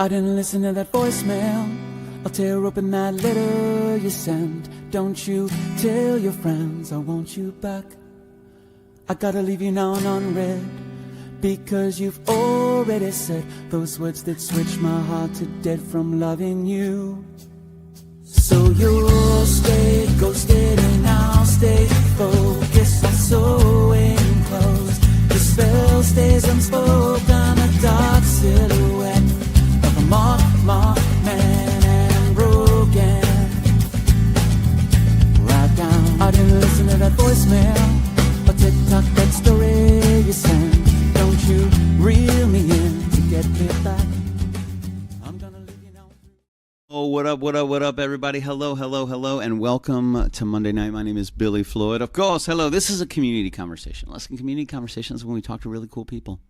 I didn't listen to that voicemail. I'll tear open that letter you sent. Don't you tell your friends I want you back. I gotta leave you now and unread, because you've already said those words that switch my heart to dead from loving you. So you'll stay ghosted and I'll stay focused. I saw it closed. The spell stays unspoken. A dark silhouette of a marked man and broken. Right down. I didn't listen to that voicemail or TikTok that story you sent. Don't you reel me in to get me back. I'm gonna leave you now. Oh, what up, everybody? Hello, and welcome to Monday Night. My name is Billy Floyd. Of course, hello. This is a community conversation. Listen, community conversations when we talk to really cool people.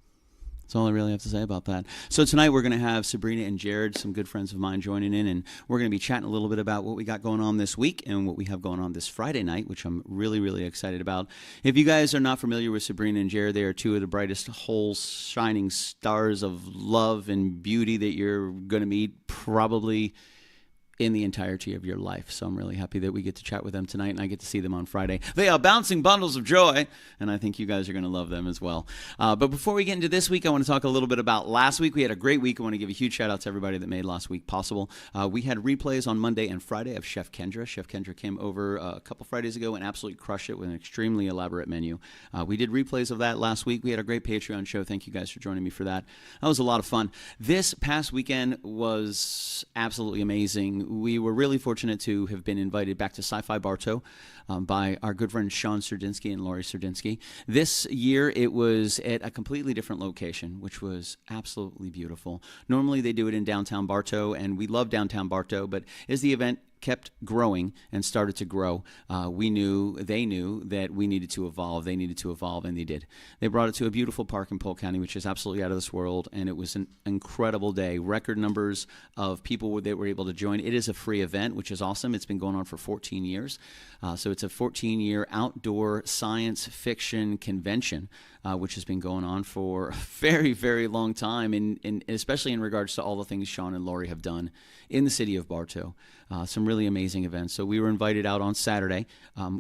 That's all I really have to say about that. So tonight we're going to have Sabrina and Jerred, some good friends of mine, joining in, and we're going to be chatting a little bit about what we got going on this week and what we have going on this Friday night, which I'm really, really excited about. If you guys are not familiar with Sabrina and Jerred, they are two of the brightest whole shining stars of love and beauty that you're going to meet probably in the entirety of your life. So I'm really happy that we get to chat with them tonight, and I get to see them on Friday. They are bouncing bundles of joy, and I think you guys are going to love them as well. But before we get into this week, I want to talk a little bit about last week. We had a great week. I want to give a huge shout out to everybody that made last week possible. We had replays on Monday and Friday of Chef Kendra. Chef Kendra came over a couple Fridays ago and absolutely crushed it with an extremely elaborate menu. We did replays of that last week. We had a great Patreon show. Thank you guys for joining me for that. That was a lot of fun. This past weekend was absolutely amazing. We were really fortunate to have been invited back to Sci-Fi Bartow by our good friends Sean Serdinsky and Lori Serdinsky. This year it was at a completely different location, which was absolutely beautiful. Normally they do it in downtown Bartow, and we love downtown Bartow, but as the event kept growing and started to grow, they knew that we needed to evolve. They needed to evolve, and they did. They brought it to a beautiful park in Polk County, which is absolutely out of this world, and it was an incredible day. Record numbers of people that were able to join. It is a free event, which is awesome. It's been going on for 14 years. So it's a 14-year outdoor science fiction convention, which has been going on for a very, very long time, and especially in regards to all the things Sean and Lori have done in the city of Bartow. Some really amazing events. So we were invited out on Saturday.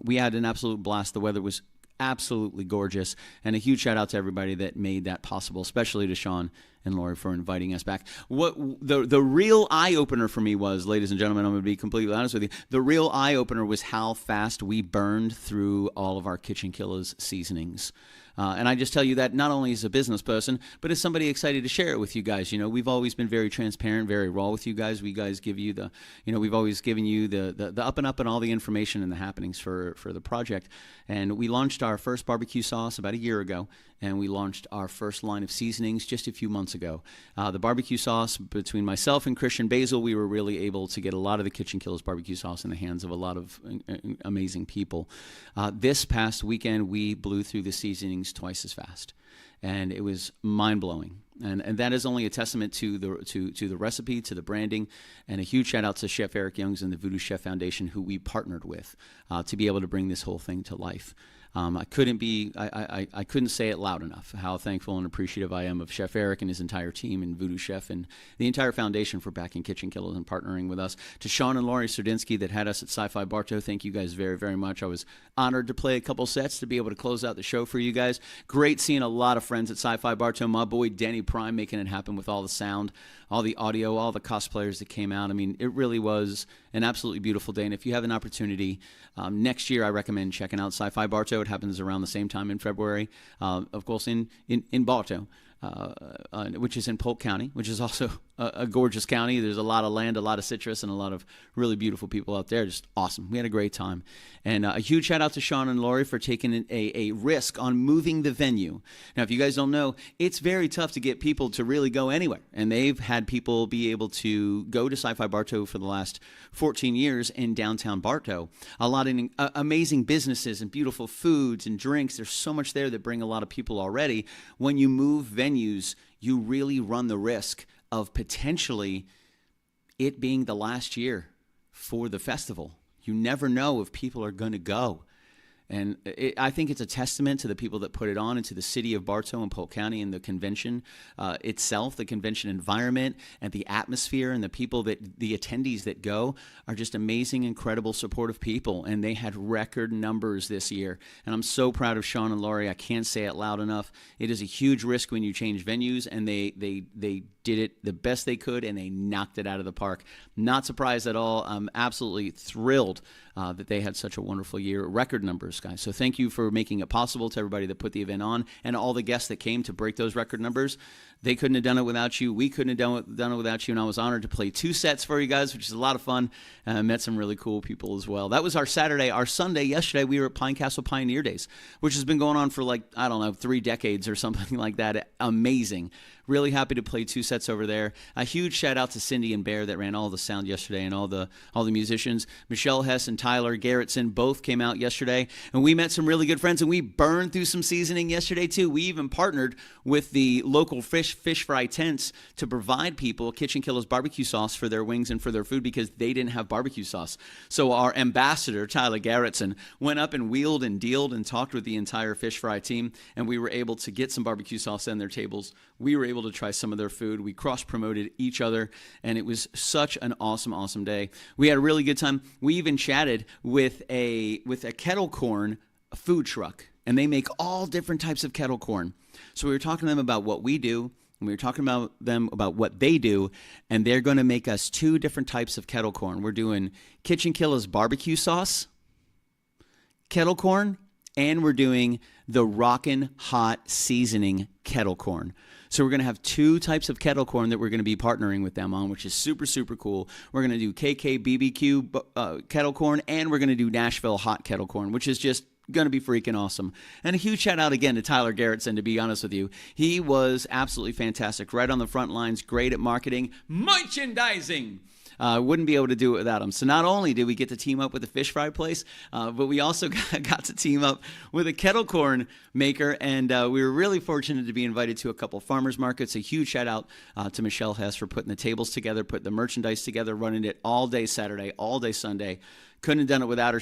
We had an absolute blast. The weather was absolutely gorgeous, and a huge shout out to everybody that made that possible, especially to Sean and Lori for inviting us back. What the real eye-opener for me was, ladies and gentlemen, I'm going to be completely honest with you, the real eye-opener was how fast we burned through all of our KitchenKillaz seasonings. And I just tell you that not only as a business person, but as somebody excited to share it with you guys. You know, we've always been very transparent, very raw with you guys. We guys give you we've always given you the up and up and all the information and the happenings for the project. And we launched our first barbecue sauce about a year ago, and we launched our first line of seasonings just a few months ago. The barbecue sauce, between myself and Christian Basil, we were really able to get a lot of the KitchenKillaz barbecue sauce in the hands of a lot of amazing people. This past weekend, we blew through the seasonings twice as fast, and it was mind-blowing. And that is only a testament to the recipe, to the branding, and a huge shout out to Chef Eric Youngs and the Voodoo Chef Foundation, who we partnered with to be able to bring this whole thing to life. I couldn't say it loud enough how thankful and appreciative I am of Chef Eric and his entire team and Voodoo Chef and the entire foundation for backing KitchenKillaz and partnering with us. To Sean and Lori Serdinsky that had us at Sci-Fi Bartow, thank you guys very, very much. I was honored to play a couple sets to be able to close out the show for you guys. Great seeing a lot of friends at Sci-Fi Bartow. My boy Denny Prime making it happen with all the sound, all the audio, all the cosplayers that came out. I mean, it really was an absolutely beautiful day. And if you have an opportunity, next year I recommend checking out Sci-Fi Bartow. It happens around the same time in February, of course, in Bartow. Which is in Polk County, which is also a gorgeous county. There's a lot of land, a lot of citrus, and a lot of really beautiful people out there. Just awesome. We had a great time. And a huge shout out to Sean and Lori for taking a risk on moving the venue. Now, if you guys don't know, it's very tough to get people to really go anywhere. And they've had people be able to go to Sci-Fi Bartow for the last 14 years in downtown Bartow. A lot of amazing businesses and beautiful foods and drinks. There's so much there that bring a lot of people already. When you move venues, you really run the risk of potentially it being the last year for the festival. You never know if people are going to go. And I think it's a testament to the people that put it on and to the city of Bartow and Polk County and the convention itself, the convention environment and the atmosphere, and the people the attendees that go are just amazing, incredible, supportive people. And they had record numbers this year. And I'm so proud of Sean and Lori. I can't say it loud enough. It is a huge risk when you change venues, and they did it the best they could, and they knocked it out of the park. Not surprised at all. I'm absolutely thrilled that they had such a wonderful year. Record numbers, guys. So thank you for making it possible, to everybody that put the event on and all the guests that came to break those record numbers. They couldn't have done it without you. We couldn't have done it without you. And I was honored to play 2 sets for you guys, which is a lot of fun. Met some really cool people as well. That was our Saturday. Our Sunday, yesterday, we were at Pine Castle Pioneer Days, which has been going on for 3 decades or something like that. Amazing. Really happy to play 2 sets over there. A huge shout out to Cindy and Bear that ran all the sound yesterday, and all the musicians. Michelle Hess and Tyler Garrettson both came out yesterday, and we met some really good friends, and we burned through some seasoning yesterday too. We even partnered with the local fish fry tents to provide people KitchenKillaz barbecue sauce for their wings and for their food, because they didn't have barbecue sauce. So our ambassador, Tyler Garrettson, went up and wheeled and dealed and talked with the entire fish fry team, and we were able to get some barbecue sauce on their tables. We were able to try some of their food. We cross-promoted each other, and it was such an awesome, awesome day. We had a really good time. We even chatted with a kettle corn food truck, and they make all different types of kettle corn. So we were talking to them about what we do, and we were talking about them about what they do, and they're going to make us 2 different types of kettle corn. We're doing KitchenKillaz barbecue sauce, kettle corn, and we're doing the Rockin' Hot Seasoning kettle corn. So we're going to have 2 types of kettle corn that we're going to be partnering with them on, which is super, super cool. We're going to do KK BBQ kettle corn, and we're going to do Nashville hot kettle corn, which is just going to be freaking awesome. And a huge shout out again to Tyler Garrettson, to be honest with you. He was absolutely fantastic, right on the front lines, great at marketing, merchandising. Wouldn't be able to do it without him. So not only did we get to team up with the fish fry place, but we also got to team up with a kettle corn maker, and we were really fortunate to be invited to a couple farmers markets. A huge shout out to Michelle Hess for putting the tables together, putting the merchandise together, running it all day Saturday, all day Sunday. Couldn't have done it without her.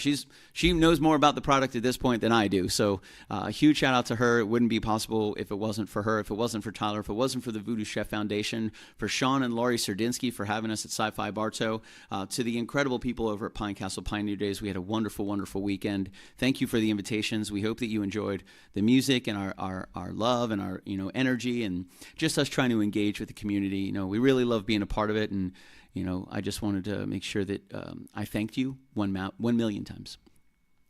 She knows more about the product at this point than I do. So a huge shout out to her. It wouldn't be possible if it wasn't for her, if it wasn't for Tyler, if it wasn't for the Voodoo Chef Foundation, for Sean and Lori Serdinsky for having us at Sci-Fi Bartow, to the incredible people over at Pine Castle Pioneer Days. We had a wonderful, wonderful weekend. Thank you for the invitations. We hope that you enjoyed the music and our love and our energy, and just us trying to engage with the community. We really love being a part of it, and I just wanted to make sure that I thanked you 1 million times.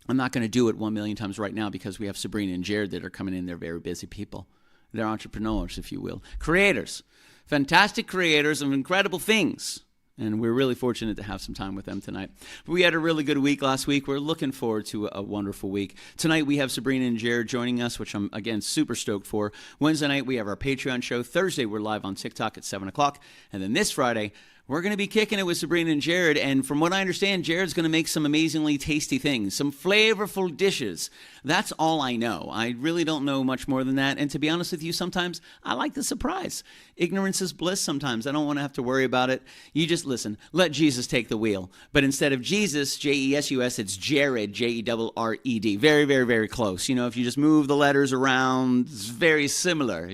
I'm not going to do it 1 million times right now, because we have Sabrina and Jerred that are coming in. They're very busy people. They're entrepreneurs, if you will. Creators. Fantastic creators of incredible things. And we're really fortunate to have some time with them tonight. But we had a really good week last week. We're looking forward to a wonderful week. Tonight we have Sabrina and Jerred joining us, which I'm, again, super stoked for. Wednesday night we have our Patreon show. Thursday we're live on TikTok at 7 o'clock. And then this Friday, we're going to be kicking it with Sabrina and Jerred, and from what I understand, Jerred's going to make some amazingly tasty things, some flavorful dishes. That's all I know. I really don't know much more than that, and to be honest with you, sometimes I like the surprise. Ignorance is bliss sometimes. I don't want to have to worry about it. You just listen. Let Jesus take the wheel. But instead of Jesus, J-E-S-U-S, it's Jerred, J-E-R-R-E-D. Very, very, very close. If you just move the letters around, it's very similar,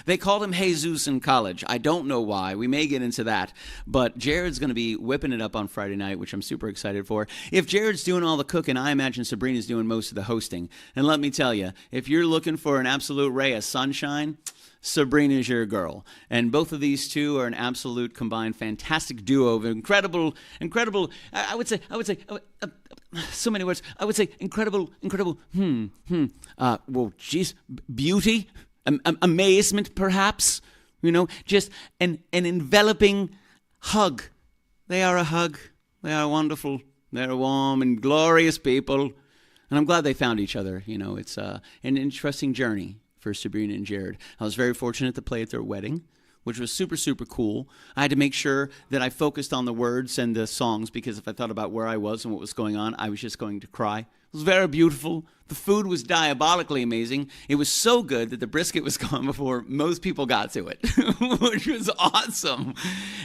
They called him Jesus in college. I don't know why. We may get into that. But Jerred's going to be whipping it up on Friday night, which I'm super excited for. If Jerred's doing all the cooking, I imagine Sabrina's doing most of the hosting. And let me tell you, if you're looking for an absolute ray of sunshine, Sabrina's your girl. And both of these two are an absolute combined fantastic duo of incredible, I would say, so many words. I would say incredible, beauty, amazement perhaps, just an enveloping hug. They are a hug. They are wonderful. They're warm and glorious people. And I'm glad they found each other. It's an interesting journey for Sabrina and Jerred. I was very fortunate to play at their wedding, which was super, super cool. I had to make sure that I focused on the words and the songs, because if I thought about where I was and what was going on, I was just going to cry. It was very beautiful. The food was diabolically amazing. It was so good that the brisket was gone before most people got to it, which was awesome.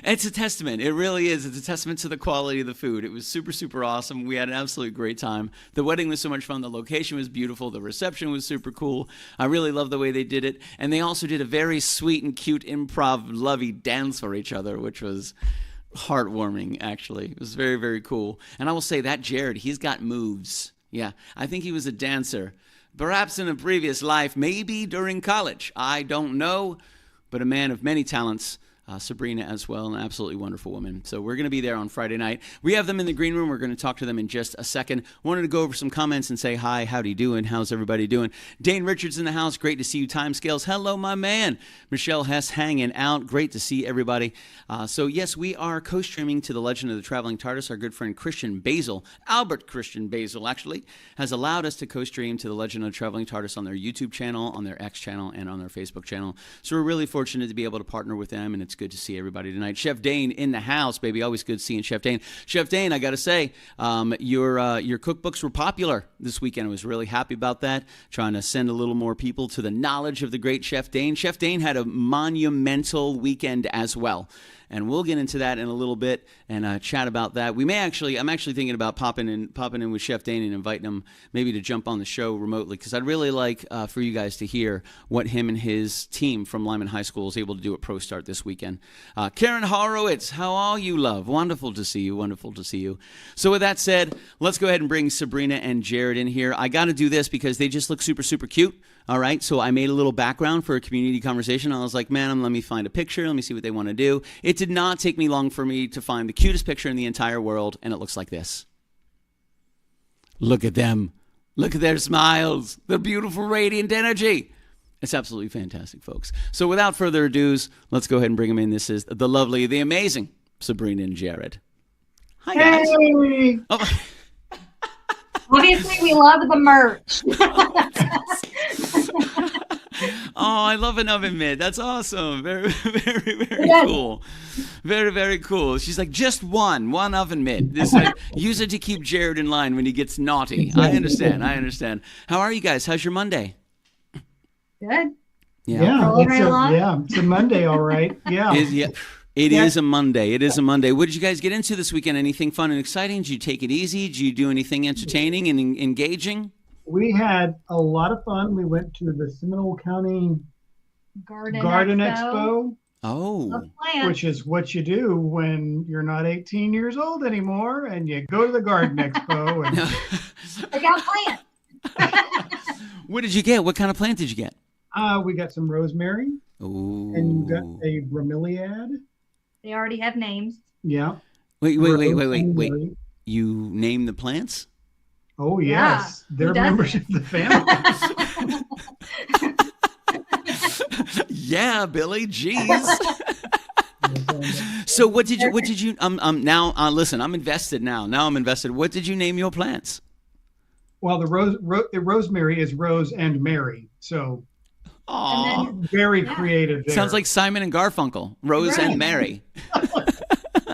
It's a testament. It really is. It's a testament to the quality of the food. It was super, super awesome. We had an absolutely great time. The wedding was so much fun. The location was beautiful. The reception was super cool. I really love the way they did it. And they also did a very sweet and cute improv lovey dance for each other, which was heartwarming, actually. It was very, very cool. And I will say that Jerred, he's got moves. Yeah, I think he was a dancer, perhaps in a previous life, maybe during college. I don't know, but a man of many talents. Sabrina as well, an absolutely wonderful woman. So we're going to be there on Friday night. We have them in the green room. We're going to talk to them in just a second. Wanted to go over some comments and say hi, howdy doing, how's everybody doing? Dane Richards in the house, great to see you. Timescales, hello my man. Michelle Hess hanging out, great to see everybody. So yes, we are co-streaming to The Legend of the Traveling TARDIS. Our good friend Christian Basil, Albert Christian Basil actually, has allowed us to co-stream to The Legend of the Traveling TARDIS on their YouTube channel, on their X channel, and on their Facebook channel. So we're really fortunate to be able to partner with them, and it's good to see everybody tonight. Chef Dane in the house, baby. Always good seeing Chef Dane. Chef Dane, I got to say, your cookbooks were popular this weekend. I was really happy about that. Trying to send a little more people to the knowledge of the great Chef Dane. Chef Dane had a monumental weekend as well. And we'll get into that in a little bit and chat about that. I'm actually thinking about popping in with Chef Dane and inviting him maybe to jump on the show remotely, because I'd really like for you guys to hear what him and his team from Lyman High School is able to do at Pro Start this weekend. Karen Horowitz, how are you, love? Wonderful to see you. Wonderful to see you. So with that said, let's go ahead and bring Sabrina and Jerred in here. I got to do this because they just look super, super cute. All right, so I made a little background for a community conversation. I was like, man, let me find a picture. Let me see what they want to do. It did not take me long for me to find the cutest picture in the entire world, and it looks like this. Look at them. Look at their smiles. The beautiful, radiant energy. It's absolutely fantastic, folks. So without further ado, let's go ahead and bring them in. This is the lovely, the amazing Sabrina and Jerred. Hi, guys. Hey. Oh. Obviously, we love the merch. Oh, I love an oven mitt. That's awesome. Very, very, very Yes. cool. Very, very cool. She's like, just one oven mitt. Use it to keep Jerred in line when he gets naughty. I understand. How are you guys? How's your Monday? Good. Yeah. Rolling right along? It's a Monday, all right. Yeah. It is a Monday. It is a Monday. What did you guys get into this weekend? Anything fun and exciting? Did you take it easy? Did you do anything entertaining and engaging? We had a lot of fun. We went to the Seminole County Garden Expo, Oh. which is what you do when you're not 18 years old anymore, and you go to the Garden Expo. And I got plants. What did you get? What kind of plant did you get? we got some rosemary, Ooh. and you got a bromeliad. They already have names. Yeah. Wait. Rosemary. You name the plants? Oh, Yeah. yes. They're Who doesn't? members of the family. Yeah, Billy. Jeez. So what did you now listen, I'm invested now. Now I'm invested. What did you name your plants? Well, the rosemary is Rose and Mary. So Aw. very creative there. Sounds like Simon and Garfunkel. Rose and Mary.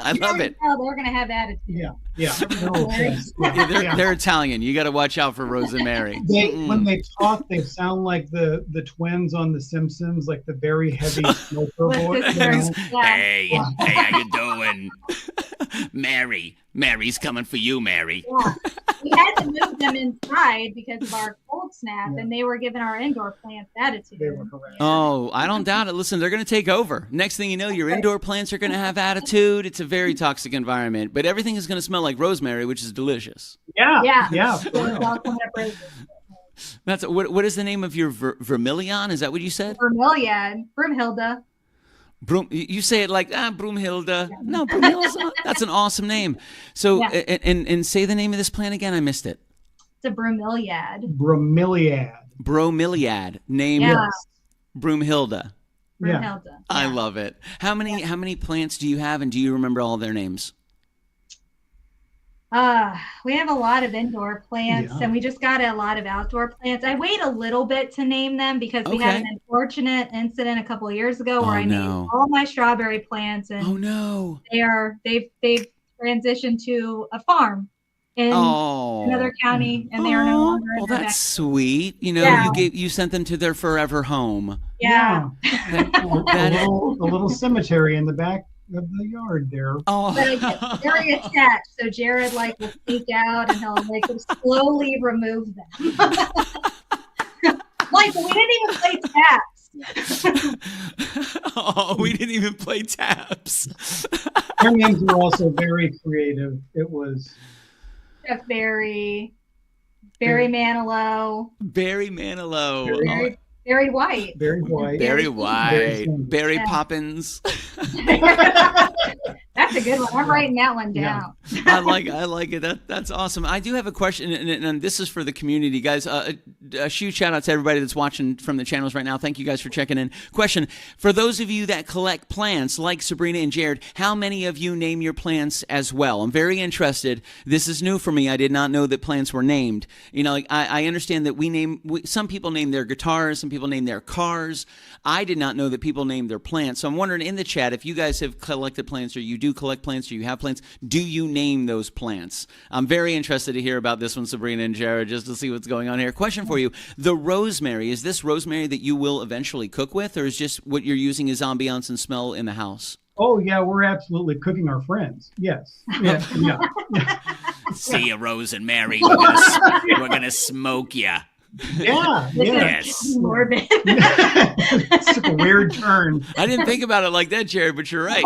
I love it. Oh, they're going to have attitude. Yeah. They're Italian. You got to watch out for Rose and Mary. When they talk, they sound like the twins on The Simpsons, like the very heavy smoker voice. Hey, how you doing? Mary's coming for you, Mary. Yeah. We had to move them inside because of our cold snap, and they were giving our indoor plants attitude. They were correct. Oh, I don't doubt it. Listen, they're going to take over. Next thing you know, your indoor plants are going to have attitude. It's a very toxic environment, but everything is going to smell like rosemary, which is delicious. Yeah. For real. That's what is the name of your vermilion? Is that what you said? Bromeliad. Broomhilda. You say it like Broomhilda. No, Broomhilda. That's an awesome name. So, and say the name of this plant again. I missed it. It's a bromeliad. Bromeliad. Named Broomhilda. Broomhilda. Yeah. I love it. How many plants do you have, and do you remember all their names? We have a lot of indoor plants, and we just got a lot of outdoor plants. I wait a little bit to name them because we had an unfortunate incident a couple of years ago where I named all my strawberry plants, and they've transitioned to a farm. in another county, and they are no longer in well, their that's backyard. sweet. You know, Yeah. you sent them to their forever home. Yeah. A little cemetery in the back of the yard there. Oh, But I get very attached. So Jerred will sneak out and he'll slowly remove them. But we didn't even play taps. oh, we didn't even play taps. Their names were also very creative. It was Chuck Berry, Barry Manilow, Barry Manilow. Barry White. very white. Barry Very White. simple. Barry Yeah. Poppins. That's a good one. I'm writing that one down. I like it. That's awesome. I do have a question, and this is for the community, guys. A huge shout out to everybody that's watching from the channels right now. Thank you guys for checking in. Question: for those of you that collect plants, like Sabrina and Jerred, how many of you name your plants as well? I'm very interested. This is new for me. I did not know that plants were named. You know, I understand that some people name their guitars, some people name their cars. I did not know that people name their plants. So I'm wondering in the chat if you guys have collected plants, or you do collect plants, or you have plants, do you name those plants? I'm very interested to hear about this one, Sabrina and Jerred, just to see what's going on here. Question for you: the rosemary, is this rosemary that you will eventually cook with, or is just what you're using as ambiance and smell in the house? Oh yeah, we're absolutely cooking our friends. Yes. Yeah. See you, Rose and Mary. We're gonna smoke you. Yeah. Yes. Morbid. It's took a weird turn. I didn't think about it like that, Jerred, but you're right.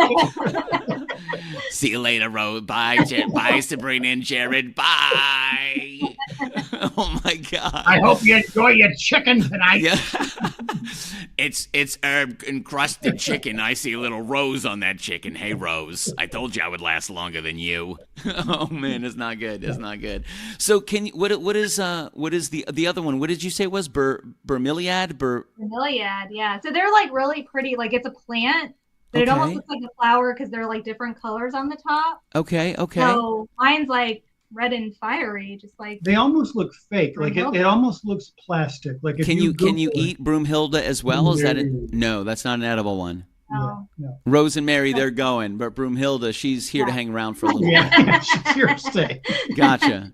See you later, Rose. Bye, bye, Sabrina and Jerred. Bye. Oh my God. I hope you enjoy your chicken tonight. Yeah. It's herb encrusted chicken. I see a little Rose on that chicken. Hey, Rose, I told you I would last longer than you. Oh man, it's not good. It's not good. So what is the other one? What did you say it was? Bromeliad? Bromeliad, yeah. So they're really pretty. It's a plant, but it almost looks like a flower because they're different colors on the top. Okay. So mine's red and fiery, just they almost look fake. It almost looks plastic. If can you eat Broomhilda as well? Is that no? That's not an edible one. No. Rose and Mary, they're going, but Broomhilda, she's here to hang around for a little while. Yeah, she's here to stay. Gotcha.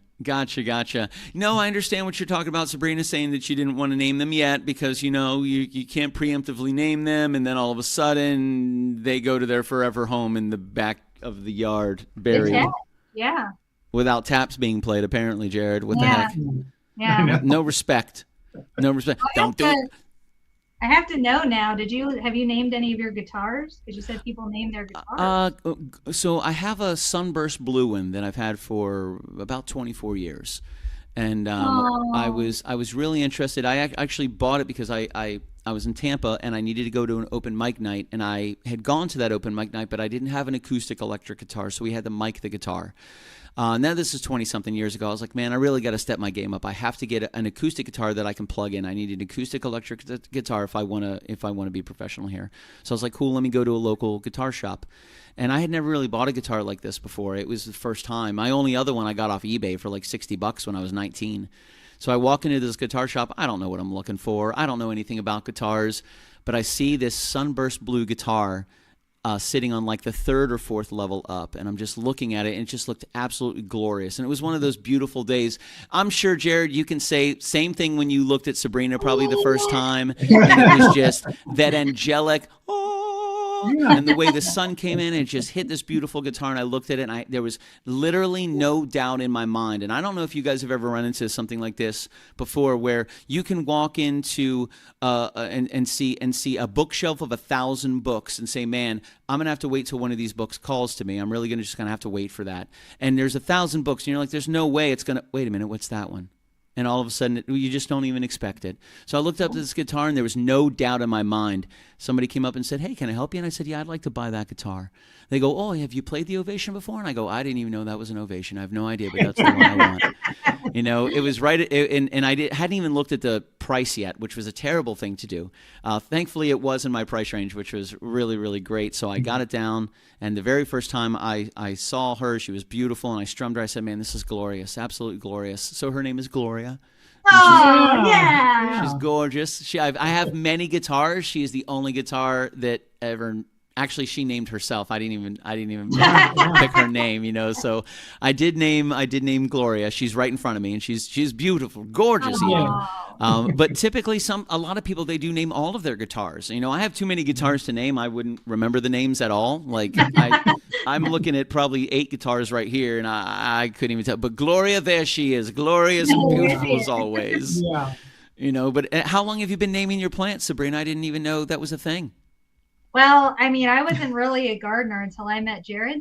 No, I understand what you're talking about, Sabrina, saying that you didn't want to name them yet because, you can't preemptively name them, and then all of a sudden they go to their forever home in the back of the yard, buried. Yeah. Without taps being played, apparently, Jerred. What the heck? Yeah. No respect. No respect. Don't do it. I have to know now. Have you named any of your guitars? Because you said people name their guitars. So I have a Sunburst Blue one that I've had for about 24 years, and I was really interested. I actually bought it because I was in Tampa and I needed to go to an open mic night, and I had gone to that open mic night, but I didn't have an acoustic electric guitar, so we had to mic the guitar. Now this is 20-something years ago. I was like, man, I really got to step my game up. I have to get an acoustic guitar that I can plug in. I need an acoustic electric guitar if I want to be professional here. So I was like, cool, let me go to a local guitar shop. And I had never really bought a guitar like this before. It was the first time. My only other one I got off eBay for $60 when I was 19. So I walk into this guitar shop. I don't know what I'm looking for. I don't know anything about guitars, but I see this Sunburst Blue guitar sitting on the third or fourth level up, and I'm just looking at it, and it just looked absolutely glorious. And it was one of those beautiful days. I'm sure, Jerred, you can say same thing when you looked at Sabrina probably the first time, and it was just that angelic, and the way the sun came in and just hit this beautiful guitar, and I looked at it, and there was literally no doubt in my mind. And I don't know if you guys have ever run into something like this before, where you can walk into and see a bookshelf of 1,000 books and say, man, I'm gonna have to wait till one of these books calls to me. I'm really just gonna have to wait for that. And there's 1,000 books, and you're like, there's no way it's gonna. Wait a minute, what's that one? And all of a sudden, you just don't even expect it. So I looked up this guitar, and there was no doubt in my mind. Somebody came up and said, hey, can I help you? And I said, yeah, I'd like to buy that guitar. They go, oh, have you played the Ovation before? And I go, I didn't even know that was an Ovation. I have no idea, but that's the one I want. It was right, and I hadn't even looked at the price yet, which was a terrible thing to do. Thankfully, it was in my price range, which was really, really great. So I got it down, and the very first time I saw her, she was beautiful, and I strummed her. I said, man, this is glorious, absolutely glorious. So her name is Gloria. Oh, yeah. She's gorgeous. I have many guitars. She is the only guitar that ever Actually, she named herself. I didn't even pick her name, you know. So I did name Gloria. She's right in front of me, and she's beautiful, gorgeous even. But typically, a lot of people, they do name all of their guitars. You know, I have too many guitars to name. I wouldn't remember the names at all. Like I'm looking at probably 8 guitars right here, and I couldn't even tell. But Gloria, there she is. Glorious and beautiful as always. Yeah. You know, but how long have you been naming your plants, Sabrina? I didn't even know that was a thing. Well, I mean, I wasn't really a gardener until I met Jerred.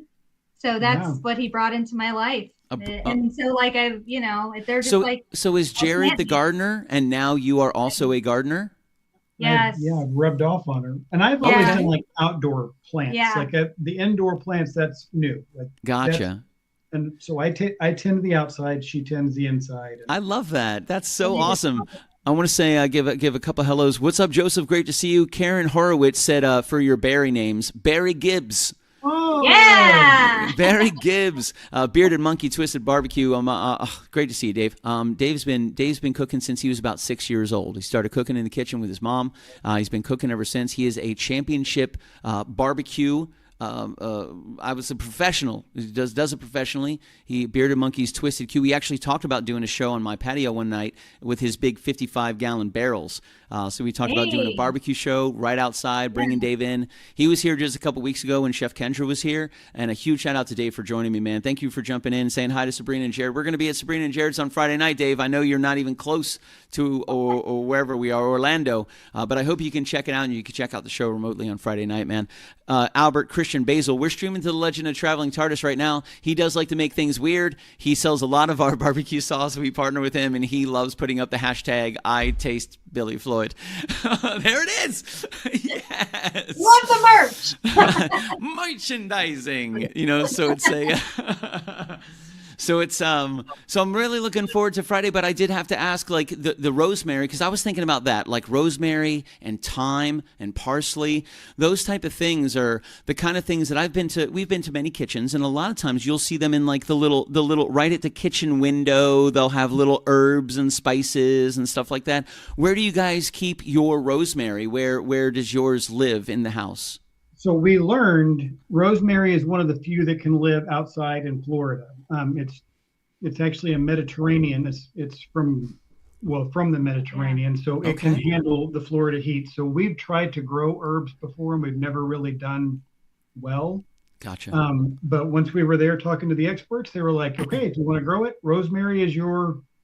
So that's what he brought into my life. And so like they're just So is Jerred the gardener, and now you are also a gardener? Yes. Yeah, rubbed off on her. And I've always done like outdoor plants. Yeah. Like the indoor plants, that's new. Like, gotcha. And so I tend the outside, she tends the inside. I love that. That's so awesome. I want to say, give a couple hellos. What's up, Joseph? Great to see you. Karen Horowitz said for your Barry names, Barry Gibbs. Oh yeah, Barry Gibbs, Bearded Monkey Twisted Barbecue. Great to see you, Dave. Dave's been cooking since he was about 6 years old. He started cooking in the kitchen with his mom. He's been cooking ever since. He is a championship barbecue. I was a professional. He does it professionally. Bearded Monkey's Twisted Q. We actually talked about doing a show on my patio one night with his big 55-gallon barrels. So we talked about doing a barbecue show right outside, bringing Dave in. He was here just a couple weeks ago when Chef Kendra was here. And a huge shout out to Dave for joining me, man. Thank you for jumping in and saying hi to Sabrina and Jerred. We're going to be at Sabrina and Jerred's on Friday night, Dave. I know you're not even close to or wherever we are, Orlando. But I hope you can check it out, and you can check out the show remotely on Friday night, man. Albert Christian Basil, we're streaming to the Legend of Traveling TARDIS right now. He does like to make things weird. He sells a lot of our barbecue sauce. We partner with him, and he loves putting up the hashtag I taste Billy Floyd. There it is. Yes. Love the merch. Merchandising. You know, so it's so I'm really looking forward to Friday, but I did have to ask, like, the rosemary, because I was thinking about that, like rosemary and thyme and parsley. Those type of things are the kind of things that we've been to many kitchens, and a lot of times you'll see them in like the little right at the kitchen window. They'll have little herbs and spices and stuff like that. Where do you guys keep your rosemary? Where does yours live in the house? So we learned rosemary is one of the few that can live outside in Florida. It's actually a Mediterranean. It's from the Mediterranean, so it can handle the Florida heat. So we've tried to grow herbs before, and we've never really done well. Gotcha. But once we were there talking to the experts, they were like, "Okay, if you want to grow it, rosemary is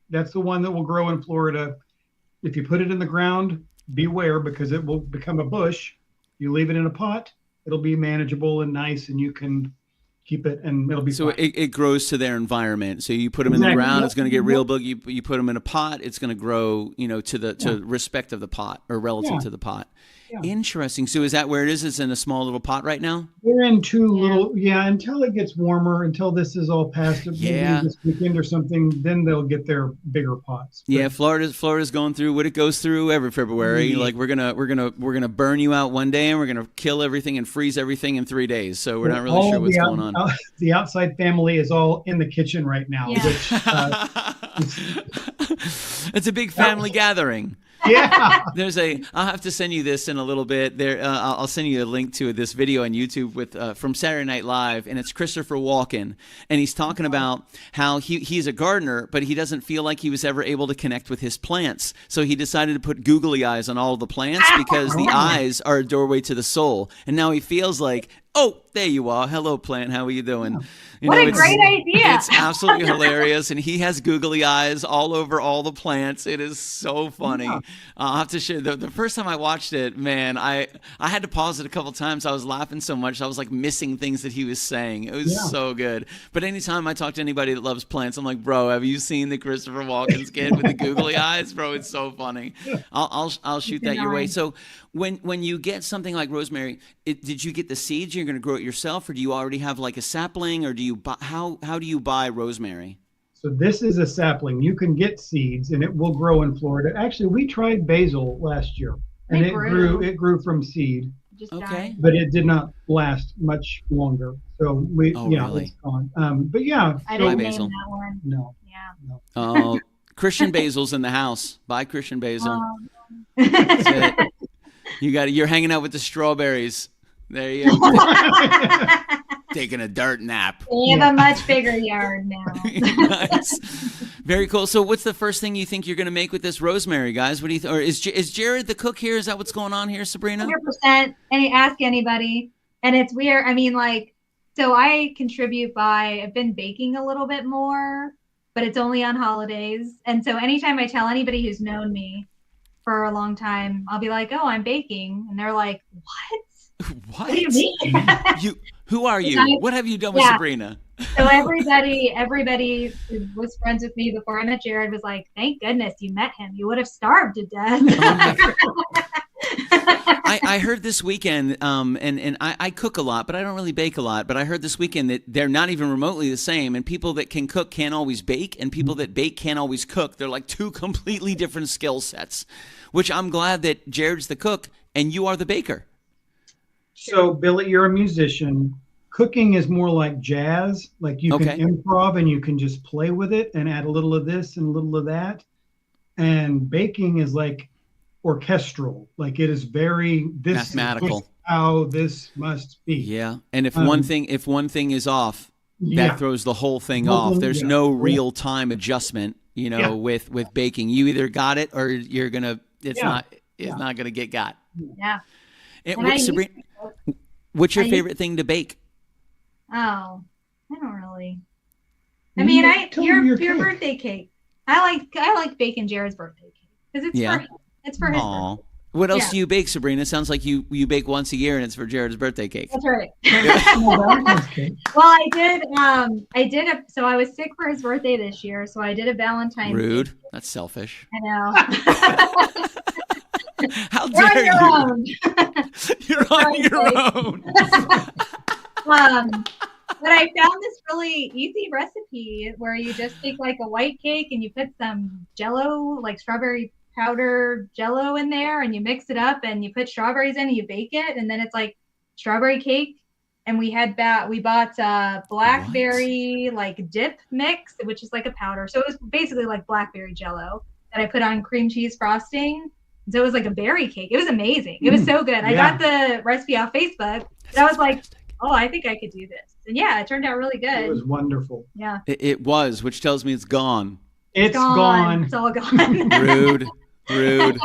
that's the one that will grow in Florida. If you put it in the ground, beware, because it will become a bush. You leave it in a pot, it'll be manageable and nice, and you can keep it, and it'll be so fine." it grows to their environment. So you put them in the ground, it's going to get real big. You put them in a pot, it's going to grow, to respect of the pot, or relative to the pot. Yeah. Interesting. So is that where it is? It's in a small little pot right now? We're in two little, until it gets warmer, until this is all past this weekend or something, then they'll get their bigger pots. But yeah, Florida's going through what it goes through every February. Mm-hmm. Like we're gonna burn you out one day, and we're gonna kill everything and freeze everything in 3 days. So we're not really sure what's going on. The outside family is all in the kitchen right now. Yeah. It's a big family gathering. Yeah. I'll have to send you this in a little bit. I'll send you a link to this video on YouTube from Saturday Night Live, and it's Christopher Walken, and he's talking about how he's a gardener, but he doesn't feel like he was ever able to connect with his plants. So he decided to put googly eyes on all of the plants because the eyes are a doorway to the soul. And now he feels like, oh, there you are. Hello, plant. How are you doing? What a great idea. It's absolutely hilarious. And he has googly eyes all over all the plants. It is so funny. Yeah. I'll have to share. The first time I watched it, man, I had to pause it a couple times. I was laughing so much. I was like missing things that he was saying. It was so good. But anytime I talk to anybody that loves plants, I'm like, bro, have you seen the Christopher Walken skit with the googly eyes? Bro, it's so funny. I'll shoot that your way. So when you get something like rosemary, did you get the seeds? You're going to grow it yourself, or do you already have like a sapling, or do you buy, how do you buy rosemary? So this is a sapling. You can get seeds, and it will grow in Florida. Actually, we tried basil last year, and it grew from seed. Okay. But it did not last much longer. So really? It's gone. But yeah. I didn't name basil. that one. No. Yeah. Oh, Christian basil's in the house. Buy Christian basil. That's it. You're hanging out with the strawberries. There you go. Taking a dirt nap. We have a much bigger yard now. Nice. Very cool. So what's the first thing you think you're going to make with this rosemary, guys? What do you or is Jerred the cook here? Is that what's going on here, Sabrina? 100%. Ask anybody. And it's weird. I mean, like, so I contribute I've been baking a little bit more, but it's only on holidays. And so anytime I tell anybody who's known me for a long time, I'll be like, oh, I'm baking. And they're like, what? What? What do you mean? Who are you? What have you done with Sabrina? So everybody who was friends with me before I met Jerred was like, thank goodness you met him. You would have starved to death. I heard this weekend, and I cook a lot, but I don't really bake a lot. But I heard this weekend that they're not even remotely the same. And people that can cook can't always bake, and people that bake can't always cook. They're like two completely different skill sets, which I'm glad that Jerred's the cook and you are the baker. So, Billy, you're a musician. Cooking is more like jazz. Like you can improv and you can just play with it and add a little of this and a little of that. And baking is like orchestral. Like it is very mathematical. Is how this must be. Yeah. And if one thing is off, that throws the whole thing off. There's no real time adjustment, with baking. You either got it or you're gonna not gonna get got. Yeah. Sabrina, what's your favorite thing to bake? Oh, I don't really. I mean, your birthday cake. I like baking Jerred's birthday cake because it's for his birthday. What else do you bake, Sabrina? It sounds like you bake once a year and it's for Jerred's birthday cake. That's right. Well, I did. So I was sick for his birthday this year, so I did a Valentine's. Rude. Cake. That's selfish. I know. How dare you? You're on your own. But I found this really easy recipe where you just take like a white cake and you put some Jello, like strawberry powder Jello in there, and you mix it up and you put strawberries in and you bake it, and then it's like strawberry cake. And we bought blackberry like dip mix, which is like a powder. So it was basically like blackberry Jello that I put on cream cheese frosting. So it was like a berry cake. It was amazing. It was so good. I got the recipe off Facebook, and I was like, oh, I think I could do this. And yeah, it turned out really good. It was wonderful. Yeah. It was, which tells me it's gone. It's gone. It's all gone. Rude.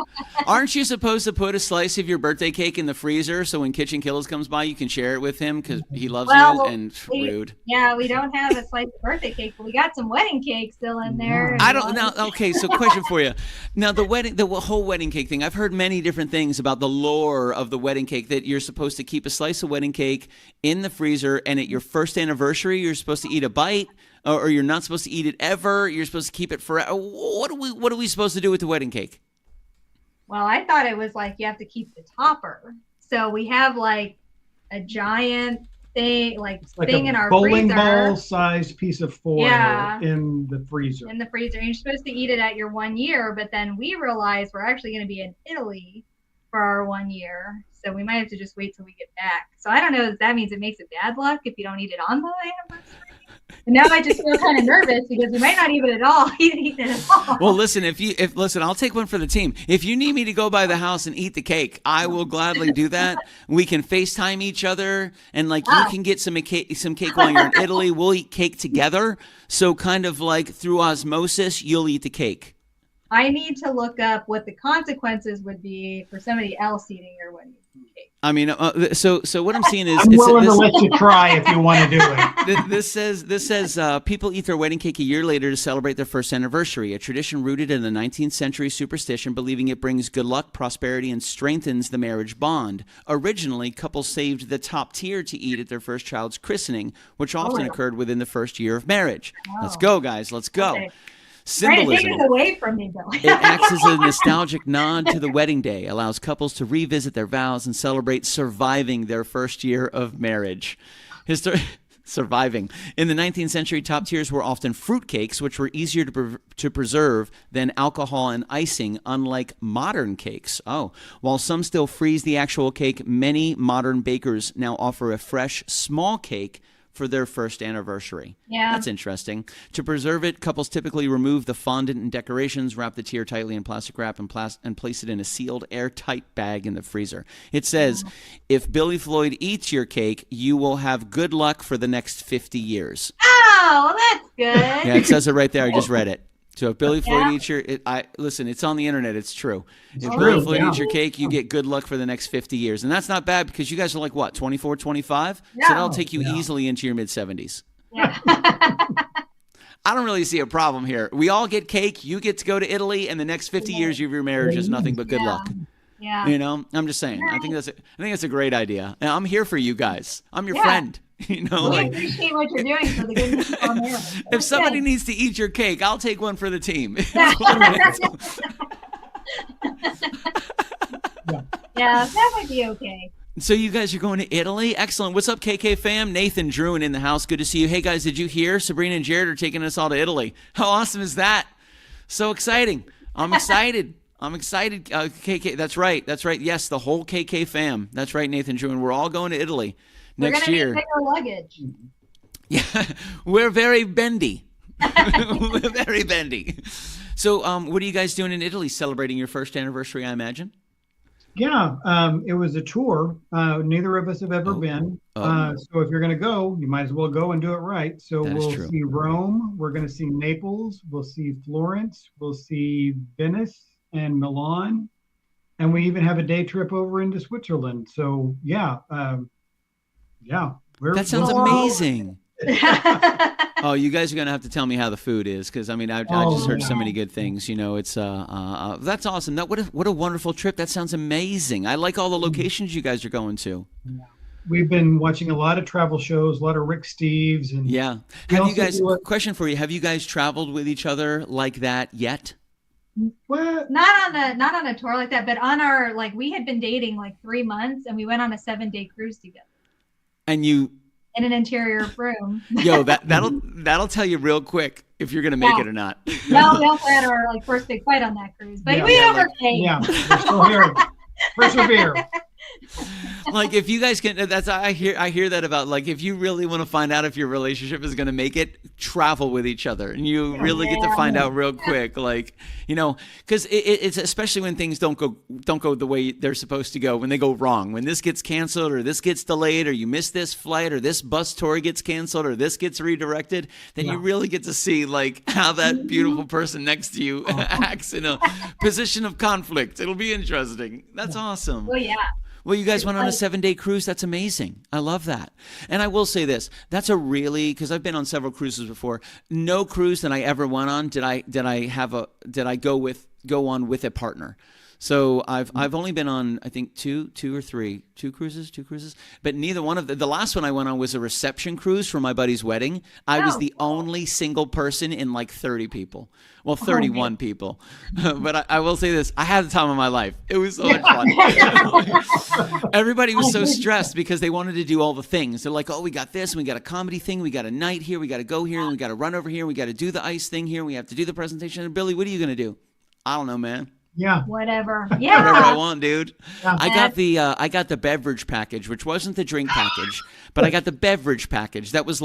Aren't you supposed to put a slice of your birthday cake in the freezer so when KitchenKillaz comes by, you can share it with him because he loves you? And rude. Yeah, we don't have a slice of birthday cake, but we got some wedding cake still in there. I don't know. Okay, so question for you. Now, the whole wedding cake thing, I've heard many different things about the lore of the wedding cake, that you're supposed to keep a slice of wedding cake in the freezer, and at your first anniversary, you're supposed to eat a bite, or you're not supposed to eat it ever. You're supposed to keep it forever. What are we supposed to do with the wedding cake? Well, I thought it was like you have to keep the topper. So we have like a giant thing, thing in our bowling freezer. Ball sized piece of foil in the freezer. In the freezer. And you're supposed to eat it at your 1 year, but then we realized we're actually going to be in Italy for our 1 year. So we might have to just wait till we get back. So I don't know if that means it makes it bad luck if you don't eat it on the anniversary. And now I just feel kind of nervous because we might not eat it at all. Eat it at all. Well, listen, listen, I'll take one for the team. If you need me to go by the house and eat the cake, I will gladly do that. We can FaceTime each other, and you can get some cake while you're in Italy. We'll eat cake together. So kind of like through osmosis, you'll eat the cake. I need to look up what the consequences would be for somebody else eating your wedding cake. I mean, so what I'm seeing is I'm willing to let you try if you want to do it. This says people eat their wedding cake a year later to celebrate their first anniversary, a tradition rooted in the 19th century superstition believing it brings good luck, prosperity, and strengthens the marriage bond. Originally, couples saved the top tier to eat at their first child's christening, which often occurred within the first year of marriage. Let's go, guys. Let's go. Okay. Symbolism. Take this away from me, Billy. It acts as a nostalgic nod to the wedding day, allows couples to revisit their vows and celebrate surviving their first year of marriage. Surviving. In the 19th century, top tiers were often fruit cakes, which were easier to preserve than alcohol and icing, unlike modern cakes. While some still freeze the actual cake, many modern bakers now offer a fresh, small cake for their first anniversary. Yeah. That's interesting. To preserve it, couples typically remove the fondant and decorations, wrap the tier tightly in plastic wrap, and place it in a sealed, airtight bag in the freezer. It says, if Billy Floyd eats your cake, you will have good luck for the next 50 years. Oh, well, that's good. Yeah, it says it right there. I just read it. So if Billy Floyd eats your, listen, it's on the internet. It's true. If Billy Floyd eats your cake, you get good luck for the next 50 years. And that's not bad because you guys are like, what, 24, 25? Yeah. So that'll take you easily into your mid-70s. Yeah. I don't really see a problem here. We all get cake. You get to go to Italy, and the next 50 years of your marriage is nothing but good luck. Yeah. You know, I'm just saying. I think that's a great idea. And I'm here for you guys. I'm your friend. You know, We appreciate what you're doing for the good people on there. if somebody needs to eat your cake, I'll take one for the team. Yeah, that might be okay. So you guys are going to Italy? Excellent. What's up, KK fam? Nathan Druin in the house. Good to see you. Hey, guys, did you hear? Sabrina and Jerred are taking us all to Italy. How awesome is that? So exciting. I'm excited. I'm excited. KK, that's right. That's right. Yes, the whole KK fam. That's right, Nathan Druin. We're all going to Italy next year. We're going to take our luggage. Yeah, we're very bendy. We're very bendy. So what are you guys doing in Italy? Celebrating your first anniversary, I imagine? Yeah, it was a tour. Neither of us have ever been. So if you're going to go, you might as well go and do it right. So we'll see Rome. We're going to see Naples. We'll see Florence. We'll see Venice and Milan. And we even have a day trip over into Switzerland. So yeah. That sounds amazing. Oh, you guys are going to have to tell me how the food is, because I mean, I just heard so many good things. You know, it's that's awesome. What a wonderful trip. That sounds amazing. I like all the locations you guys are going to. Yeah. We've been watching a lot of travel shows, a lot of Rick Steves, and Have you guys? Question for you: have you guys traveled with each other like that yet? What? Not on a tour like that, but on our we had been dating 3 months, and we went on a 7-day cruise together. And you. In an interior room. Yo, that'll tell you real quick if you're gonna make it or not. No, we also had our first big fight on that cruise, but we overcame. We're still here. Persevere. If you guys can, I hear that about if you really want to find out if your relationship is going to make it, travel with each other, and you really get to find out real quick, because it's especially when things don't go the way they're supposed to go, when they go wrong, when this gets canceled or this gets delayed or you miss this flight or this bus tour gets canceled or this gets redirected, then you really get to see how that beautiful person next to you acts in a position of conflict. It'll be interesting. That's awesome. Oh yeah. Well, you guys went on a 7-day cruise. That's amazing. I love that. And I will say this: that's because I've been on several cruises before. No cruise that I ever went on did I go on with a partner. So I've only been on, I think, two cruises, but neither one of the last one I went on was a reception cruise for my buddy's wedding. I was the only single person in 30 people. Well, 31 people. But I will say this: I had the time of my life. It was so much fun. Everybody was so stressed because they wanted to do all the things. They're like, oh, we got this, and we got a comedy thing, we got a night here, we got to go here, and we got to run over here, we got to do the ice thing here, we have to do the presentation. And Billy, what are you going to do? I don't know, man. Yeah. Whatever. Yeah. Whatever I want, dude. Yeah. I got the beverage package, which wasn't the drink package, but I got the beverage package that was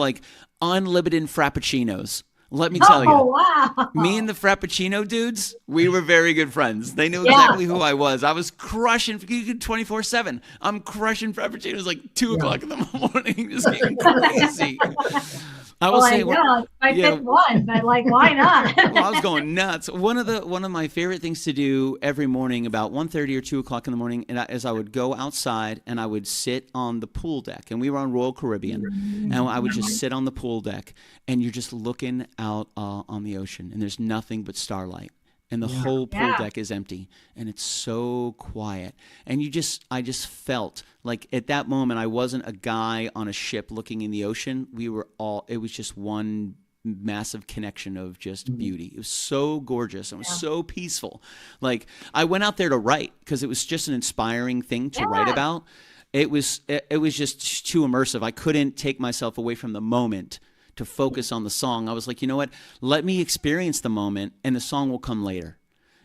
unlimited frappuccinos. Let me tell you. Oh, wow. Me and the Frappuccino dudes, we were very good friends. They knew exactly who I was. I was crushing 24/7. I'm crushing Frappuccinos 2 o'clock in the morning, just getting crazy. I will say, it's my fifth one, but why not? Well, I was going nuts. One of my favorite things to do every morning, about 1:30 or 2 o'clock in the morning, is I would go outside and I would sit on the pool deck. And we were on Royal Caribbean, and I would just sit on the pool deck, and you're just looking out on the ocean, and there's nothing but starlight. And the whole pool deck is empty, and it's so quiet. And I just felt at that moment, I wasn't a guy on a ship looking in the ocean. It was just one massive connection of just beauty. It was so gorgeous. It was so peaceful. I went out there to write because it was just an inspiring thing to write about. It was just too immersive. I couldn't take myself away from the moment to focus on the song. I was like, you know what? Let me experience the moment, and the song will come later.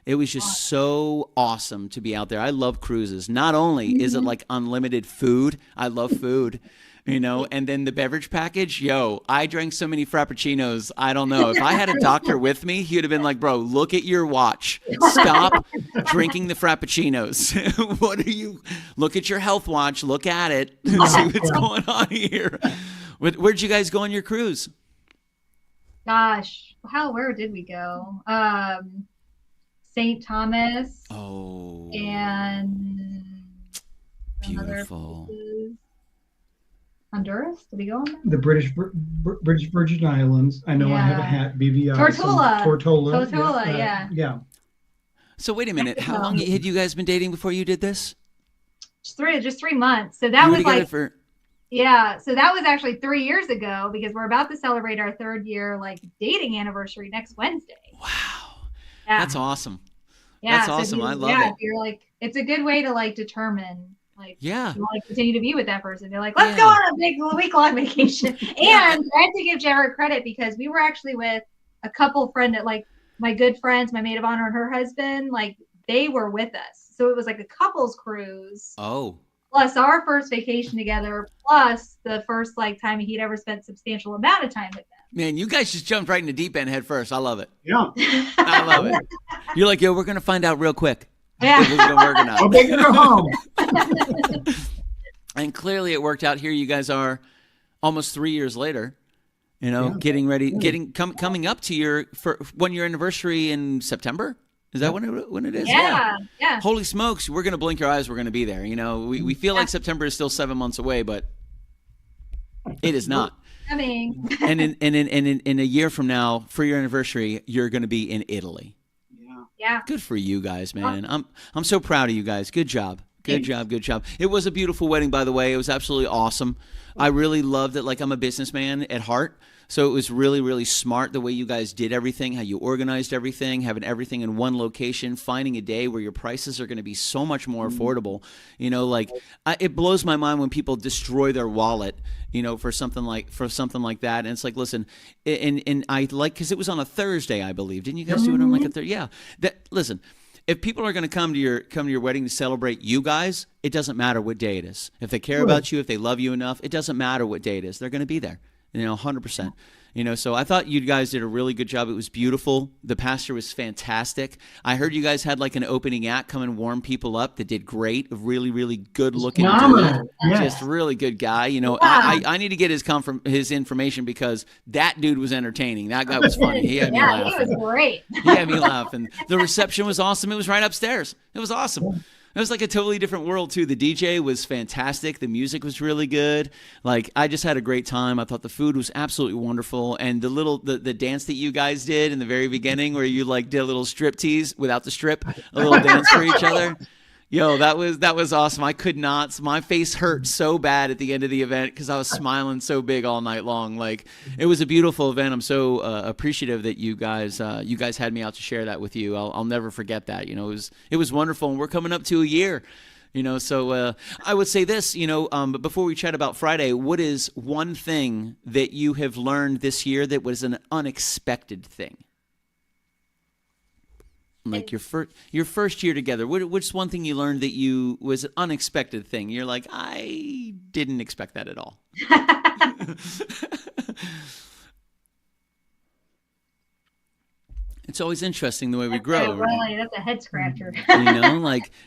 It was just so awesome to be out there. I love cruises. Not only is it unlimited food, I love food. And then the beverage package, I drank so many Frappuccinos. I don't know. If I had a doctor with me, he would have been like, bro, look at your watch. Stop drinking the Frappuccinos. Look at your health watch. Look at it. See what's going on here. Where'd you guys go on your cruise? Gosh, where did we go? St. Thomas. Oh. And beautiful. Honduras? Did we go on that? The British Virgin Islands. I know I have a hat. BVI. Tortola. Yeah. So wait a minute. How long had you guys been dating before you did this? Just 3 months. So that was like for... Yeah, so that was actually 3 years ago because we're about to celebrate our 3rd year dating anniversary next Wednesday. Wow. Yeah. That's awesome. Yeah, that's awesome. I love it. Yeah, you're it's a good way to determine you want to continue to be with that person. You're like, let's go on a big week-long vacation. And I have to give Jerred credit because we were actually with a couple friend that my good friends, my maid of honor and her husband, they were with us. So it was a couples cruise. Oh. Plus our first vacation together, plus the first time he'd ever spent substantial amount of time with them. Man, you guys just jumped right in the deep end head first. I love it. Yeah. I love it. You're like, we're going to find out real quick. Yeah. If this is going to work or not. I'll take you home. And clearly it worked out. Here you guys are almost 3 years later, getting ready, coming up to your 1-year anniversary in September. Is that when it is? Yeah. Holy smokes, we're going to blink our eyes. We're going to be there. We feel like September is still 7 months away, but it is not. Coming. And in a year from now, for your anniversary, you're going to be in Italy. Yeah. Good for you guys, man. I'm so proud of you guys. Good job. Good job. It was a beautiful wedding, by the way. It was absolutely awesome. I really loved it. I'm a businessman at heart. So it was really, really smart the way you guys did everything, how you organized everything, having everything in one location, finding a day where your prices are going to be so much more affordable. It blows my mind when people destroy their wallet, for something like that. And it's listen, and I because it was on a Thursday, I believe. Didn't you guys do it on a Thursday? Yeah. Listen. If people are going to come to your wedding to celebrate you guys, it doesn't matter what day it is. If they care about you, if they love you enough, it doesn't matter what day it is. They're going to be there. 100%. So I thought you guys did a really good job. It was beautiful. The pastor was fantastic. I heard you guys had an opening act come and warm people up that did great. A really, really good looking dude. Just really good guy. I need to get his information because that dude was entertaining. That guy was funny. He had me laughing. He was great. He had me laughing. The reception was awesome. It was right upstairs. It was awesome. It was a totally different world, too. The DJ was fantastic. The music was really good. I just had a great time. I thought the food was absolutely wonderful. And the dance that you guys did in the very beginning where you, did a little strip tease without the strip, a little dance for each other. That was awesome. I could not. My face hurt so bad at the end of the event because I was smiling so big all night long. It was a beautiful event. I'm so appreciative that you guys had me out to share that with you. I'll never forget that. It was wonderful, and we're coming up to a year. So I would say this. But before we chat about Friday, what is one thing that you have learned this year that was an unexpected thing? Your first year together, what's one thing you learned that was an unexpected thing? You're like, I didn't expect that at all. It's always interesting the way we grow. Really, that's a head scratcher.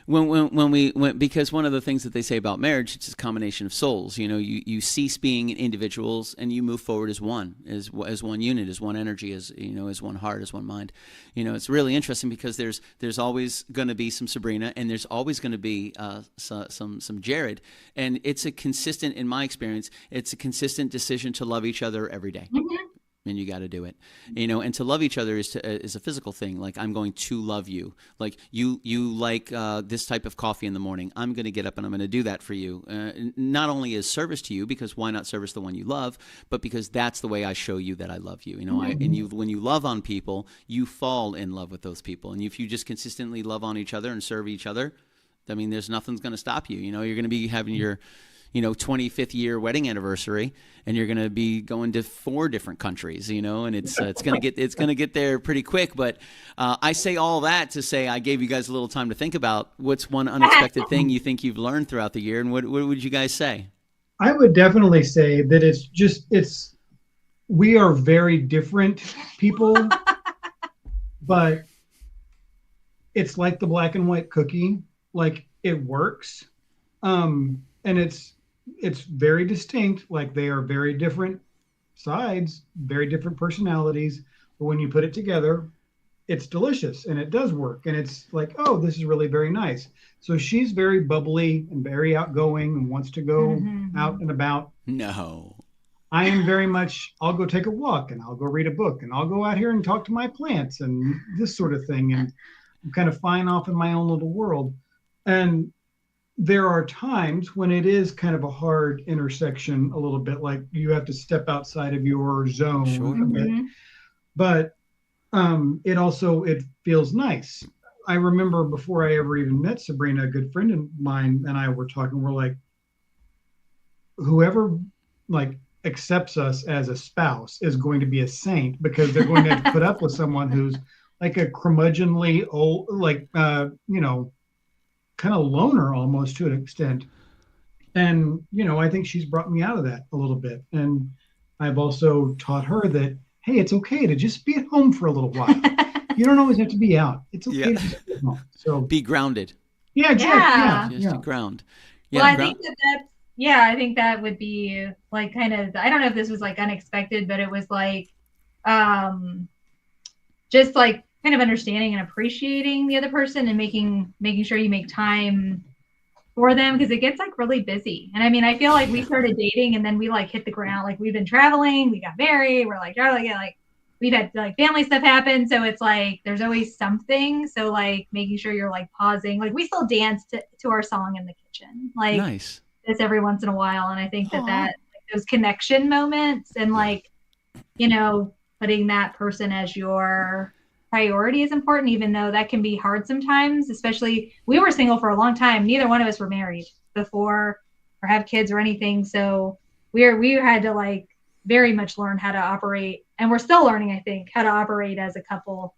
When we went, because one of the things that they say about marriage, it's a combination of souls. You cease being individuals and you move forward as one, as one unit, as one energy, as one heart, as one mind. It's really interesting because there's always going to be some Sabrina and there's always going to be some Jerred, and it's a consistent, in my experience, it's a consistent decision to love each other every day. Mm-hmm. And you got to do it, and to love each other is a physical thing. I'm going to love you. You like this type of coffee in the morning. I'm going to get up and I'm going to do that for you. Not only as service to you, because why not service the one you love, but because that's the way I show you that I love you. When you love on people, you fall in love with those people. And if you just consistently love on each other and serve each other, there's nothing's going to stop you. You're going to be having your 25th year wedding anniversary, and you're going to be going to 4 different countries, and it's going to get there pretty quick. But I say all that to say I gave you guys a little time to think about what's one unexpected thing you think you've learned throughout the year, and what would you guys say? I would definitely say that we are very different people, but it's like the black and white cookie. Like it works. And it's very distinct. Like they are very different sides, very different personalities. But when you put it together, it's delicious and it does work. And it's like, oh, this is really very nice. So she's very bubbly and very outgoing and wants to go out and about. No. I am very much, I'll go take a walk and I'll go read a book and I'll go out here and talk to my plants and this sort of thing. And I'm kind of fine off in my own little world. And there are times when it is kind of a hard intersection a little bit, like you have to step outside of your zone a bit. But it feels nice. I remember before I ever even met Sabrina, a good friend of mine and I were talking, we're like, whoever like accepts us as a spouse is going to be a saint, because they're going to have to put up with someone who's like a curmudgeonly old, like, kind of loner almost to an extent. And, I think she's brought me out of that a little bit. And I've also taught her that, hey, it's okay to just be at home for a little while. You don't always have to be out. It's okay to just be at home. So be grounded. Yeah. Just ground. Yeah, well, I think that would be like kind of, I don't know if this was like unexpected, but it was like, just like kind of understanding and appreciating the other person and making sure you make time for them, because it gets like really busy. And I mean, I feel like we started dating and then we like hit the ground, like we've been traveling, we got married, we're like traveling, like we've had like family stuff happen. So it's like, there's always something. So like making sure you're like pausing, like we still dance to our song in the kitchen, like nice. This every once in a while. And I think that like, those connection moments and like, putting that person as your priority is important, even though that can be hard sometimes. Especially, we were single for a long time. Neither one of us were married before or have kids or anything. So we had to like very much learn how to operate, and we're still learning, I think, how to operate as a couple.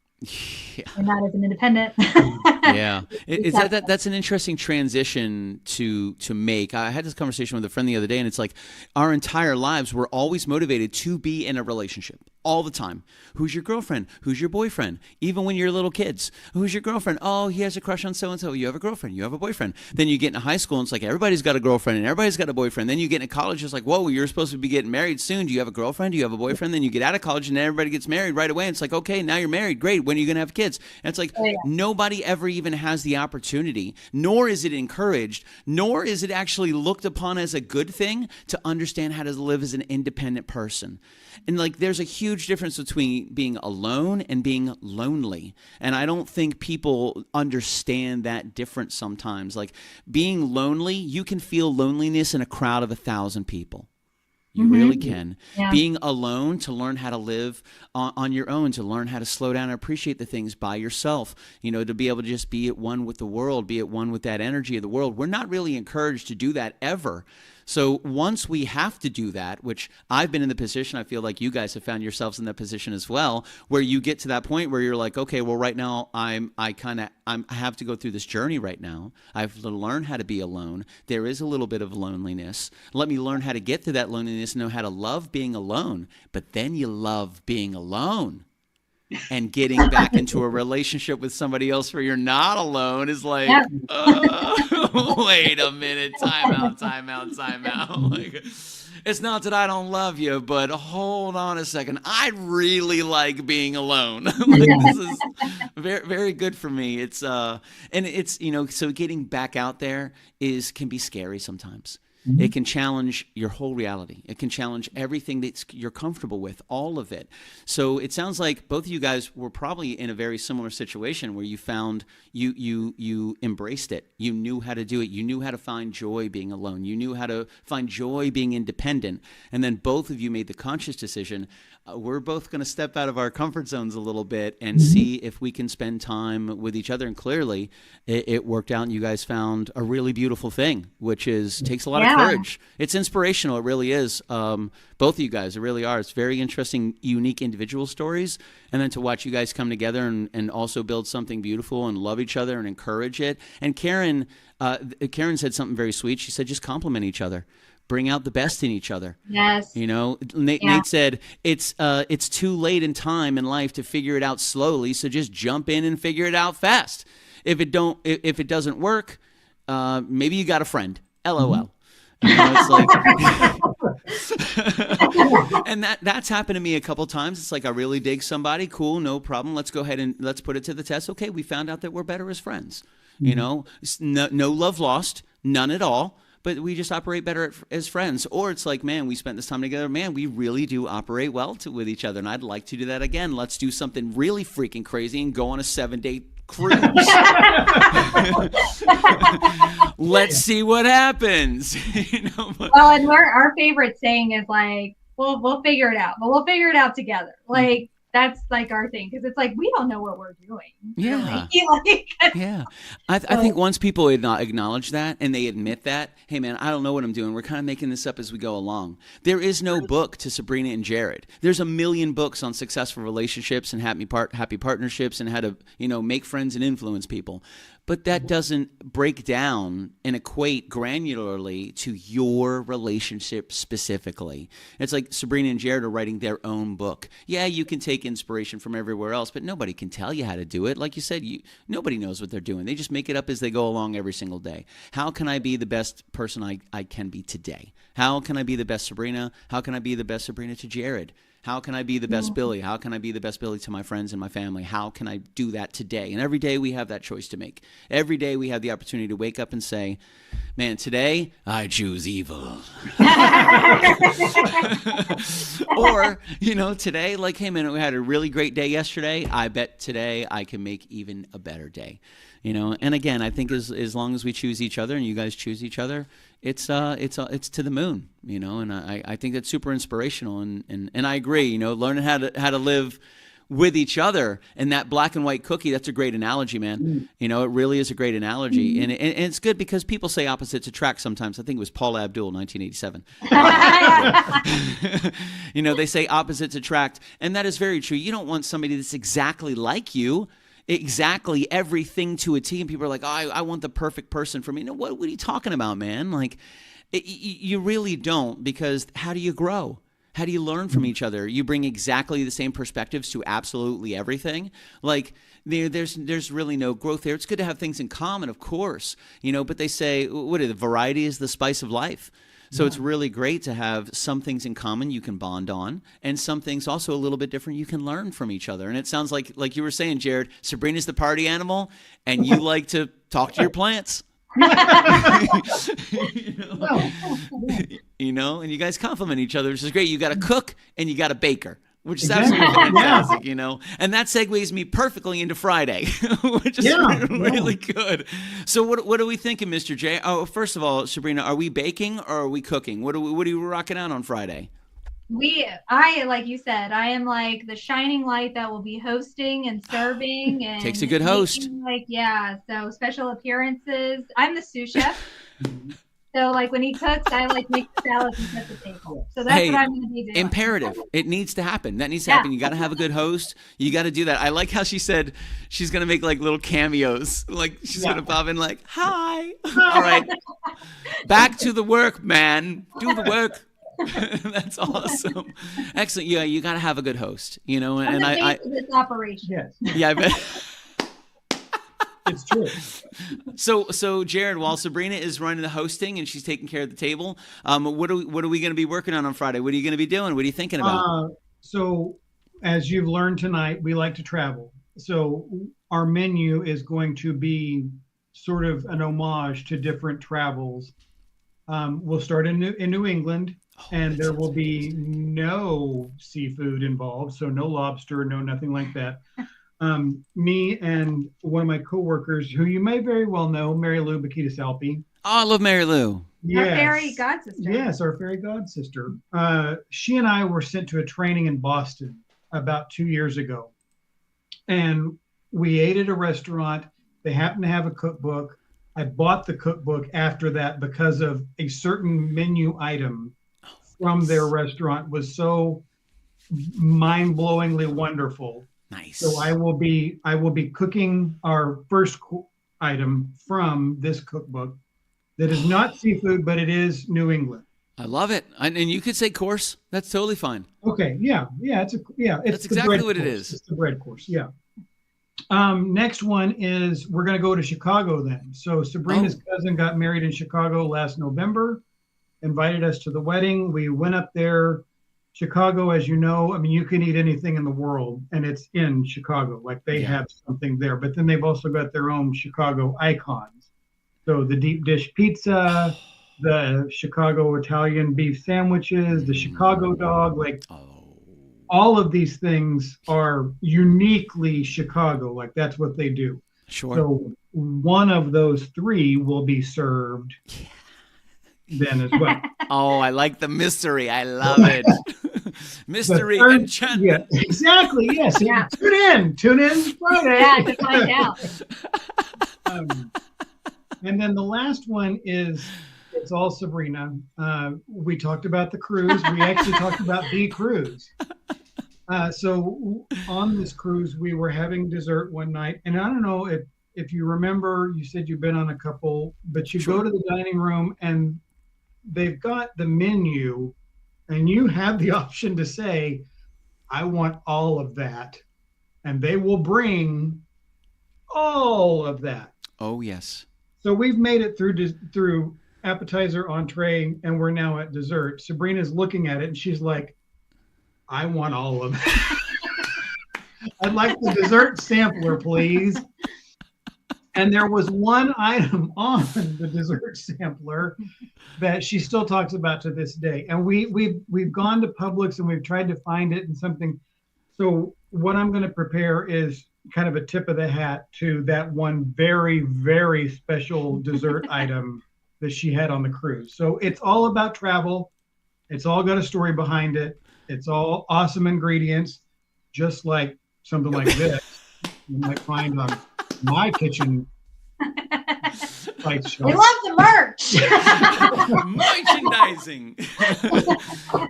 Yeah. And not as an independent. Yeah. That's an interesting transition to make. I had this conversation with a friend the other day, and it's like our entire lives we're always motivated to be in a relationship all the time. Who's your girlfriend? Who's your boyfriend? Even when you're little kids, who's your girlfriend? Oh, he has a crush on so-and-so. You have a girlfriend. You have a boyfriend. Then you get into high school and it's like everybody's got a girlfriend and everybody's got a boyfriend. Then you get into college, it's like, whoa, you're supposed to be getting married soon. Do you have a girlfriend? Do you have a boyfriend? Then you get out of college and everybody gets married right away. And it's like, okay, now you're married. Great. When are you going to have kids? And it's like, nobody ever even has the opportunity, nor is it encouraged, nor is it actually looked upon as a good thing to understand how to live as an independent person. And like, there's a huge difference between being alone and being lonely. And I don't think people understand that difference sometimes. Like being lonely, you can feel loneliness in a crowd of 1,000 people. You really can. Yeah. Being alone, to learn how to live on your own, to learn how to slow down and appreciate the things by yourself, to be able to just be at one with the world, be at one with that energy of the world. We're not really encouraged to do that ever. So once we have to do that, which I've been in the position, I feel like you guys have found yourselves in that position as well, where you get to that point where you're like, okay, well, right now I have to go through this journey right now. I have to learn how to be alone. There is a little bit of loneliness. Let me learn how to get to that loneliness and know how to love being alone. But then you love being alone. And getting back into a relationship with somebody else where you're not alone is like, wait a minute, time out. Like, it's not that I don't love you, but hold on a second. I really like being alone. This is very, very good for me. It's and it's so getting back out there can be scary sometimes. Mm-hmm. It can challenge your whole reality. It can challenge everything that you're comfortable with, all of it. So it sounds like both of you guys were probably in a very similar situation where you found you embraced it. You knew how to do it. You knew how to find joy being alone. You knew how to find joy being independent. And then both of you made the conscious decision, we're both going to step out of our comfort zones a little bit and see if we can spend time with each other. And clearly it worked out and you guys found a really beautiful thing, which takes a lot of courage. It's inspirational. It really is. Both of you guys, it really are. It's very interesting, unique individual stories. And then to watch you guys come together and also build something beautiful and love each other and encourage it. And Karen said something very sweet. She said, just compliment each other. bring out the best in each other. Yes. You know, Nate said it's too late in time in life to figure it out slowly, so just jump in and figure it out fast. If it doesn't work, maybe you got a friend. LOL. You know, it's like, and that's happened to me a couple times. It's like, I really dig somebody. Cool, no problem. Let's go ahead and let's put it to the test. Okay, we found out that we're better as friends. You know, no love lost, none at all. But we just operate better as friends. Or it's like, man, we spent this time together. Man, we really do operate well with each other. And I'd like to do that again. Let's do something really freaking crazy and go on a 7-day cruise. Let's see what happens. You know? Well, and our favorite saying is like, we'll figure it out, but we'll figure it out together. Like, that's like our thing, because it's like, we don't know what we're doing. Yeah. Really. Yeah. I think once people acknowledge that and they admit that, hey, man, I don't know what I'm doing. We're kind of making this up as we go along. There is no book to Sabrina and Jerred. There's a million books on successful relationships and happy partnerships and how to, you know, make friends and influence people. But that doesn't break down and equate granularly to your relationship specifically. It's like Sabrina and Jerred are writing their own book. Yeah, you can take inspiration from everywhere else, but nobody can tell you how to do it. Like you said, nobody knows what they're doing. They just make it up as they go along every single day. How can I be the best person I can be today? How can I be the best Sabrina? How can I be the best Sabrina to Jerred? How can I be the best Billy? How can I be the best Billy to my friends and my family? How can I do that today? And every day we have that choice to make. Every day we have the opportunity to wake up and say, man, today I choose evil. Or, you know, today, like, hey, man, we had a really great day yesterday. I bet today I can make even a better day. You know, and again, I think as long as we choose each other and you guys choose each other, it's to the moon, you know, and I think that's super inspirational, and I agree, you know, learning how to live with each other, and that black and white cookie, that's a great analogy, man. You know, it really is a great analogy, and it's good because people say opposites attract sometimes. I think it was Paula Abdul, 1987. You know, they say opposites attract, and that is very true. You don't want somebody that's exactly like you. Exactly everything to a T, and people are like, oh, I want the perfect person for me. No, what are you talking about, man? Like, you really don't, because how do you grow? How do you learn from each other? You bring exactly the same perspectives to absolutely everything. Like, there's really no growth there. It's good to have things in common, of course, you know, but they say, variety is the spice of life. So it's really great to have some things in common you can bond on, and some things also a little bit different you can learn from each other. And it sounds like you were saying, Jerred, Sabrina's the party animal, and you like to talk to your plants. You know, and you guys compliment each other, which is great. You got a cook and you got a baker, which is absolutely fantastic, you know. And that segues me perfectly into Friday, which is really good. So what are we thinking, Mr. J? Oh, first of all, Sabrina, are we baking or are we cooking? What are you rocking out on Friday? Like you said, I am like the shining light that will be hosting and serving, and takes a good host. So special appearances. I'm the sous chef. So, like, when he cooks, I, like, make the salads and set the table. So that's what I'm going to be doing. Imperative. It needs to happen. That needs to happen. You got to have a good host. You got to do that. I like how she said she's going to make, like, little cameos. Like, she's going to pop in, like, hi. All right. Back to the work, man. Do the work. That's awesome. Excellent. Yeah, you got to have a good host, you know. And the face of this operation. Yes. Yeah, I bet. It's true. So Jerred, while Sabrina is running the hosting and she's taking care of the table, what are we going to be working on Friday? What are you going to be doing? What are you thinking about? So, as you've learned tonight, we like to travel. So our menu is going to be sort of an homage to different travels. We'll start in New England, and there will be no seafood involved, so no lobster, no nothing like that. Me and one of my coworkers, who you may very well know, Mary Lou Bakita Salpi. Oh, I love Mary Lou. Yes. Our fairy god sister. Yes, our fairy god sister. She and I were sent to a training in Boston about 2 years ago. And we ate at a restaurant. They happened to have a cookbook. I bought the cookbook after that because of a certain menu item from their restaurant was so mind-blowingly wonderful. Nice. So I will be cooking our first item from this cookbook that is not seafood, but it is New England. I love it. And you could say course. That's totally fine. Okay. Yeah. It's That's the exactly bread what it course. is. It's the bread course. Yeah. Next one is we're going to go to Chicago then. So Sabrina's cousin got married in Chicago last November, invited us to the wedding. We went up there. Chicago, as you know, I mean, you can eat anything in the world and it's in Chicago. Like they have something there, but then they've also got their own Chicago icons. So the deep dish pizza, the Chicago Italian beef sandwiches, the Chicago dog, like all of these things are uniquely Chicago. Like that's what they do. Sure. So one of those three will be served then as well. Oh, I like the mystery. I love it. Mystery enchantment. Yeah, exactly. Yes. Yeah. Tune in Friday. Yeah, to find out. And then the last one is it's all Sabrina. We talked about the cruise. We actually talked about the cruise. So on this cruise, we were having dessert one night, and I don't know if you remember. You said you've been on a couple, but you go to the dining room and they've got the menu, and you have the option to say, "I want all of that," and they will bring all of that. Oh yes. So we've made it through appetizer, entree, and we're now at dessert. Sabrina's looking at it and she's like, I want all of it. I'd like the dessert sampler, please. And there was one item on the dessert sampler that she still talks about to this day. And we've gone to Publix and we've tried to find it in something. So what I'm going to prepare is kind of a tip of the hat to that one very, very special dessert item that she had on the cruise. So it's all about travel. It's all got a story behind it. It's all awesome ingredients, just like something like this you might find on my kitchen site shop. We love the merch. Merchandising.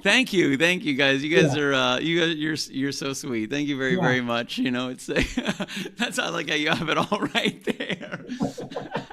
Thank you guys. You guys are you're so sweet. Thank you very much. You know, it's that's not like how you have it all right there.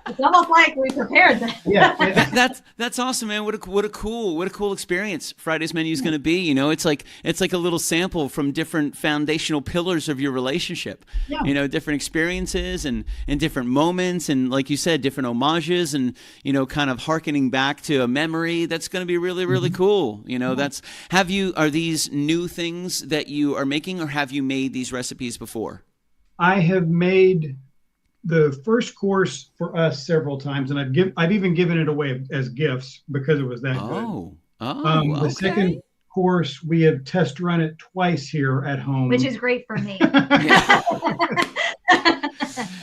It's almost like we prepared that. Yeah. That's awesome, man. What a cool experience Friday's menu is going to be. You know, it's like a little sample from different foundational pillars of your relationship. Yeah. You know, different experiences and different moments, and like you said, different homages, and you know, kind of hearkening back to a memory. That's going to be really cool. You know, are these new things that you are making, or have you made these recipes before? I have made the first course for us several times, and I've even given it away as gifts because it was that good. The okay. second course, we have test run it twice here at home, Which is great for me.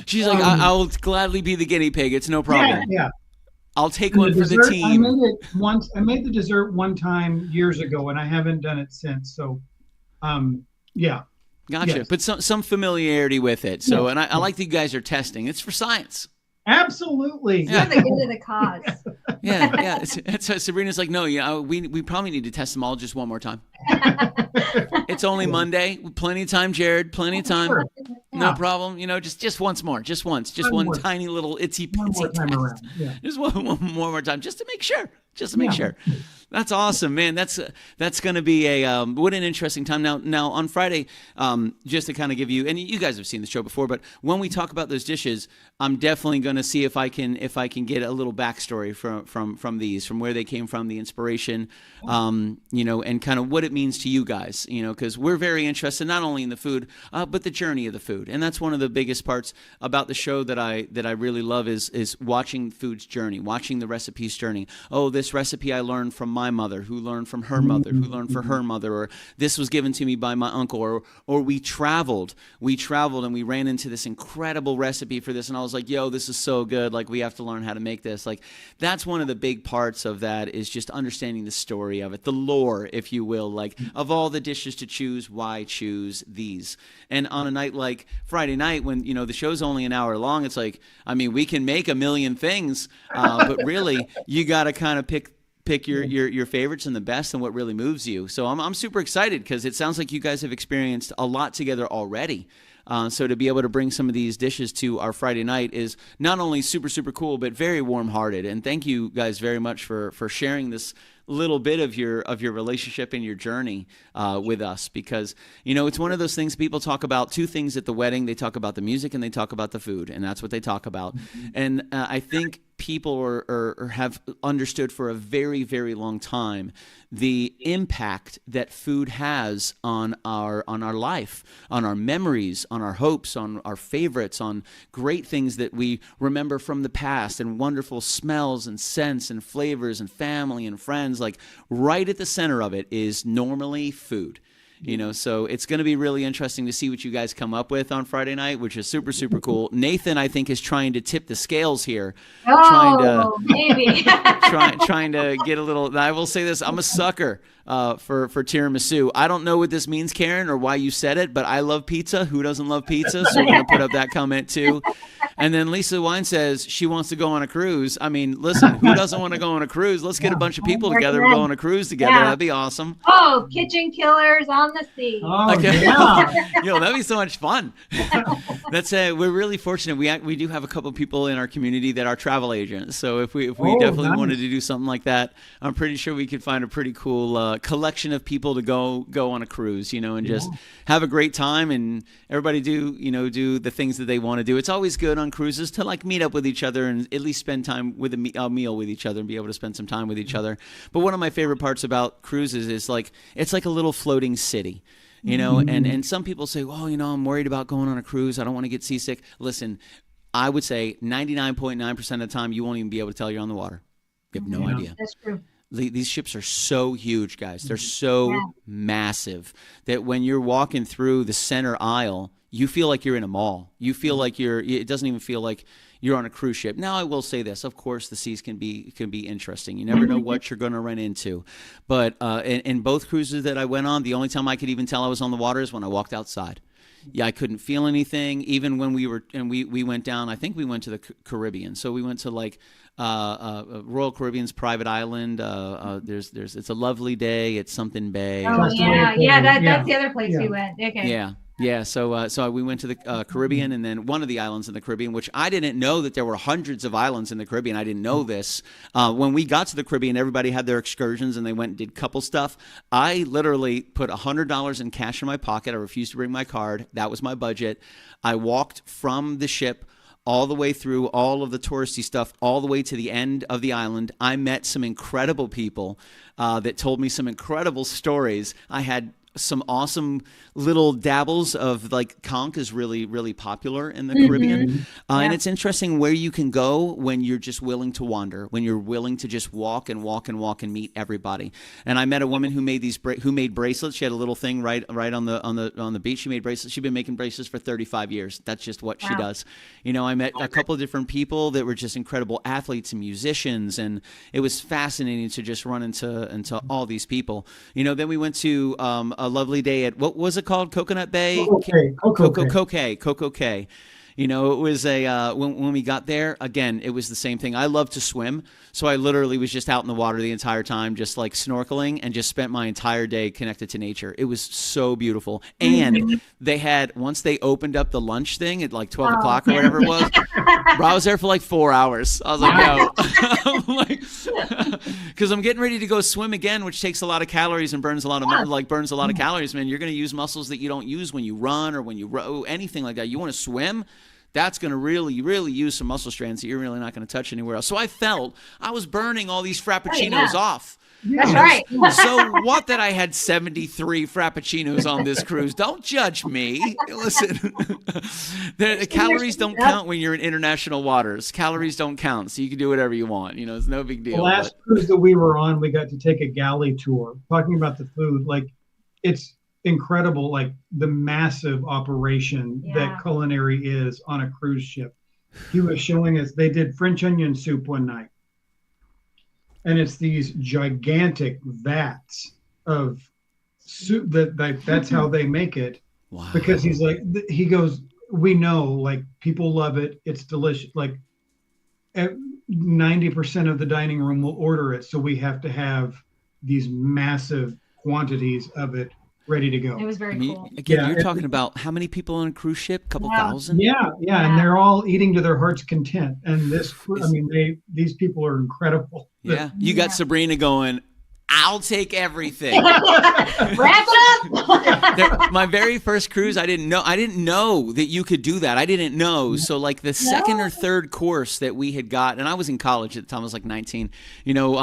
She's like, I'll gladly be the guinea pig. It's no problem. Yeah. I'll take one for the team. I made it once. I made the dessert one time years ago, and I haven't done it since. So, yeah. Gotcha. Yes. But some familiarity with it. So, and I like that you guys are testing. It's for science. Absolutely. For the good of the cause. Yeah. It's Sabrina's like, no, we probably need to test them all just one more time. It's only Monday. Plenty of time, Jerred. Plenty of time. Sure. No problem. You know, just once more. Just once. Just one tiny little itsy bitsy time test. around. Yeah. Just one more time, just to make sure. Sure. That's awesome, man. That's going to be a what an interesting time. Now on Friday, just to kind of give you, and you guys have seen the show before, but when we talk about those dishes, I'm definitely going to see if I can get a little backstory from these, from where they came from, the inspiration, you know, and kind of what it means to you guys, you know, because we're very interested not only in the food, but the journey of the food, and that's one of the biggest parts about the show that I really love is watching food's journey, watching the recipe's journey. Oh, this recipe I learned from my mother, who learned from her mother, who learned from her mother, or this was given to me by my uncle, or we traveled and we ran into this incredible recipe for this, and I was like, yo, this is so good, like we have to learn how to make this. Like that's one of the big parts of that, is just understanding the story of it, the lore, if you will, like of all the dishes to choose, why choose these? And on a night like Friday night, when you know the show's only an hour long, it's like, I mean, we can make a million things, but really you got to kind of pick your favorites and the best and what really moves you. So I'm super excited because it sounds like you guys have experienced a lot together already. So to be able to bring some of these dishes to our Friday night is not only super cool, but very warm-hearted. And thank you guys very much for sharing this little bit of your relationship and your journey with us, because it's one of those things. People talk about two things at the wedding. They talk about the music and they talk about the food, and that's what they talk about. And I think people have understood for a very, very long time the impact that food has on our life, on our memories, on our hopes, on our favorites, on great things that we remember from the past, and wonderful smells and scents and flavors and family and friends. Like, right at the center of it is normally food. So it's going to be really interesting to see what you guys come up with on Friday night, which is super, super cool. Nathan, I think, is trying to tip the scales here. Maybe. trying to get a little. I will say this: I'm a sucker for tiramisu. I don't know what this means, Karen, or why you said it, but I love pizza. Who doesn't love pizza? So we're going to put up that comment too. And then Lisa Wine says she wants to go on a cruise. I mean, listen, who doesn't want to go on a cruise? Let's get a bunch of people together and go on a cruise together. Yeah. That'd be awesome. Oh, KitchenKillaz on the sea. Oh, Okay. yeah. That'd be so much fun. We're really fortunate. We do have a couple of people in our community that are travel agents. So if we definitely wanted to do something like that, I'm pretty sure we could find a pretty cool collection of people to go on a cruise, and just have a great time, and everybody do the things that they want to do. It's always good on cruises to meet up with each other and at least spend time with a meal with each other and be able to spend some time with each other. But one of my favorite parts about cruises is it's like a little floating city. And some people say, well, I'm worried about going on a cruise. I don't want to get seasick. Listen, I would say 99.9% of the time you won't even be able to tell you're on the water. You have no idea. That's true. These ships are so huge, guys. They're so massive that when you're walking through the center aisle, you feel like you're in a mall. You feel like it doesn't even feel like you're on a cruise ship. Now, I will say this. Of course, the seas can be interesting. You never know what you're going to run into. But in both cruises that I went on, the only time I could even tell I was on the water is when I walked outside. Yeah, I couldn't feel anything. Even when we went down, I think we went to the Caribbean. So we went to Royal Caribbean's private island. It's a lovely day. It's something Bay. Oh yeah. That's the other place we went. Okay. Yeah. So we went to the Caribbean, and then one of the islands in the Caribbean, which I didn't know that there were hundreds of islands in the Caribbean. I didn't know this. When we got to the Caribbean, everybody had their excursions, and they went and did couple stuff. I literally put $100 in cash in my pocket. I refused to bring my card. That was my budget. I walked from the ship all the way through all of the touristy stuff, all the way to the end of the island. I met some incredible people that told me some incredible stories. I had some awesome little dabbles of conch is really, really popular in the Caribbean. And it's interesting where you can go when you're just willing to wander, when you're willing to just walk and meet everybody. And I met a woman who made who made bracelets. She had a little thing right on the beach. She made bracelets. She'd been making bracelets for 35 years. That's just what she does. I met a couple of different people that were just incredible athletes and musicians, and it was fascinating to just run into all these people. Then we went to a lovely day at, what was it called? Coconut Bay? Coco Cay. It was when we got there, again, it was the same thing. I love to swim, so I literally was just out in the water the entire time, just snorkeling, and just spent my entire day connected to nature. It was so beautiful. And once they opened up the lunch thing at 12 o'clock or whatever it was, bro, I was there for 4 hours. I was because I'm getting ready to go swim again, which takes a lot of calories and burns a lot of calories, man. You're going to use muscles that you don't use when you run or when you row, anything like that. You want to swim? That's going to really, really use some muscle strands that you're really not going to touch anywhere else. So I felt I was burning all these frappuccinos off. That's right. So what that I had 73 frappuccinos on this cruise. Don't judge me. Listen, the calories don't count when you're in international waters. Calories don't count, so you can do whatever you want. It's no big deal. The last cruise that we were on, we got to take a galley tour. Talking about the food, it's incredible, the massive operation that culinary is on a cruise ship. He was showing us, they did French onion soup one night, and it's these gigantic vats of soup that's how they make it. Wow. Because he goes, we know, people love it, it's delicious, 90% of the dining room will order it, so we have to have these massive quantities of it ready to go. It was very cool. Again, you're talking about how many people on a cruise ship? A couple thousand? Yeah, and they're all eating to their heart's content. And these people are incredible. Yeah, you got Sabrina going, I'll take everything. Wrap it up. My very first cruise, I didn't know that you could do that. I didn't know. So like the second or third course that we had got, and I was in college at the time, I was like 19.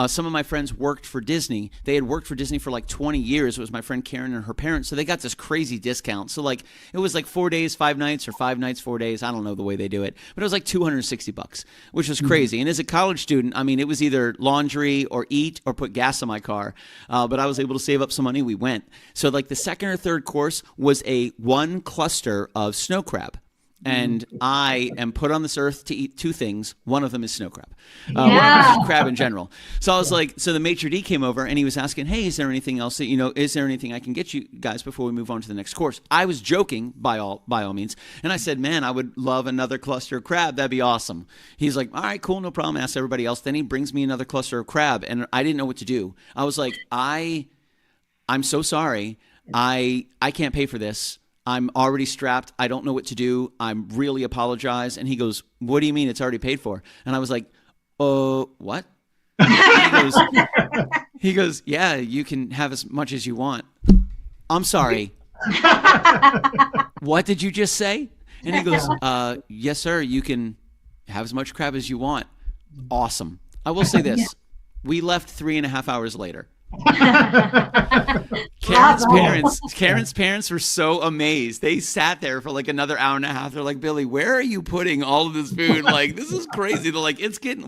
Some of my friends worked for Disney. They had worked for Disney for like 20 years. It was my friend Karen and her parents. So they got this crazy discount. So like it was like 4 days, 5 nights, or 5 nights, 4 days. I don't know the way they do it, but it was like $260, which was crazy. And as a college student, I mean, it was either laundry or eat or put gas in my car. But I was able to save up some money. We went. So like the second or third course was one cluster of snow crab. And I am put on this earth to eat 2 things. One of them is snow crab. One of them is crab in general. So I was like, so the maitre d' came over and he was asking, hey, is there anything else that, is there anything I can get you guys before we move on to the next course? I was joking by all means. And I said, man, I would love another cluster of crab. That'd be awesome. He's like, all right, cool, no problem. Ask everybody else. Then he brings me another cluster of crab. And I didn't know what to do. I was like, I'm so sorry. I can't pay for this. I'm already strapped. I don't know what to do. I really apologize. And he goes, what do you mean it's already paid for? And I was like, what? He goes, yeah, you can have as much as you want. I'm sorry. What did you just say? And he goes, yes, sir. You can have as much crab as you want. Awesome. I will say this. We left 3.5 hours later. Karen's parents were so amazed. They sat there for like another hour and a half. They're like, Billy, where are you putting all of this food? Like, this is crazy. They're like,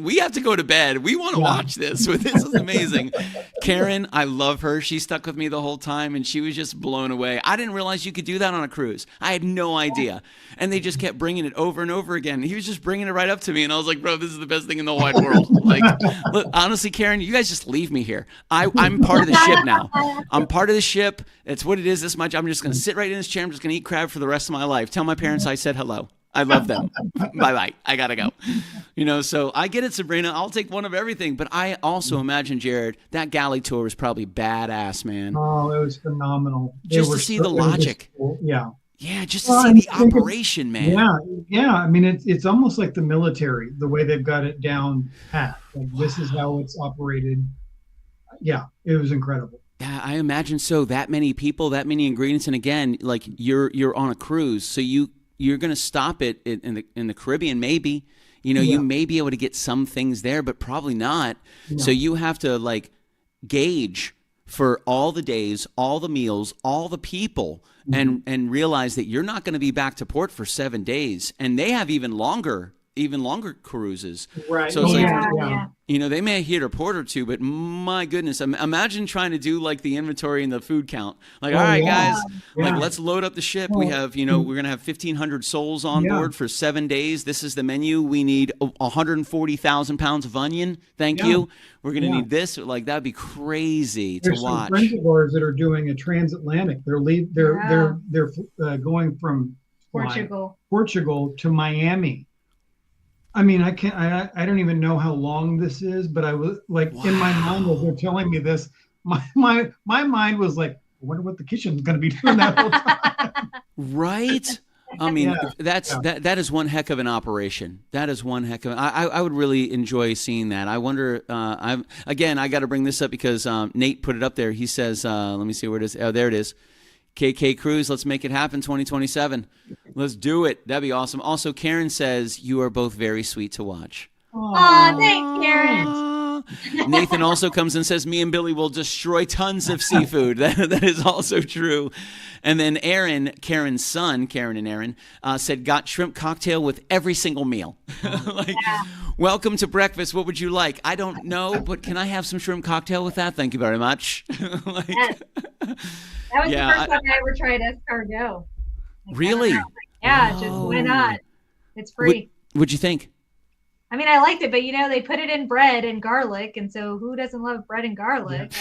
we have to go to bed. We want to watch this. This is amazing. Karen, I love her. She stuck with me the whole time and she was just blown away. I didn't realize you could do that on a cruise. I had no idea. And they just kept bringing it over and over again. He was just bringing it right up to me. And I was like, bro, this is the best thing in the wide world. Like, look, honestly, Karen, you guys just leave me here. I'm part of the ship now. I'm part of the ship. It's what it is. This much. I'm just going to sit right in this chair. I'm just going to eat crab for the rest of my life. Tell my parents I said hello. I love them. Bye-bye. I got to go. So I get it, Sabrina. I'll take one of everything. But I also imagine, Jerred, that galley tour was probably badass, man. Oh, it was phenomenal. Just to see the logic. Yeah. Yeah, just to see the operation, man. Yeah. I mean, it's almost like the military, the way they've got it down pat. Like, this is how it's operated. Yeah, it was incredible. Yeah, I imagine so. That many people, that many ingredients, and again, like you're on a cruise, so you're going to stop it in the Caribbean, maybe. You may be able to get some things there, but probably not. No. So you have to like gauge for all the days, all the meals, all the people, and realize that you're not going to be back to port for 7 days, and they have even longer cruises. Right. So it's they may hit a port or two, but my goodness, imagine trying to do like the inventory and the food count. Like, all right, guys, like let's load up the ship. We have, we're going to have 1,500 souls on board for 7 days. This is the menu. We need 140,000 pounds of onion. Thank you. We're going to need this. Like, that'd be crazy to watch. There's some friends of ours that are doing a transatlantic. They're going from Portugal to Miami. I mean, I don't even know how long this is, but I was like, in my mind, as they're telling me this, my mind was like, I wonder what the kitchen's going to be doing that whole time. Right. I mean, that is one heck of an operation. That is one heck of I would really enjoy seeing that. I wonder, I got to bring this up because Nate put it up there. He says, let me see where it is. Oh, there it is. KK Cruise, let's make it happen 2027. Let's do it. That'd be awesome. Also, Karen says, you are both very sweet to watch. Aw, thanks, Karen. Nathan also comes and says, me and Billy will destroy tons of seafood. That is also true. And then Aaron, Karen's son, Karen and Aaron, said, got shrimp cocktail with every single meal. Welcome to breakfast. What would you like? I don't know, but can I have some shrimp cocktail with that? Thank you very much. Yes. That was the first time I ever tried escargot. Really? Just why not? It's free. What'd you think? I mean, I liked it, but they put it in bread and garlic, and so who doesn't love bread and garlic?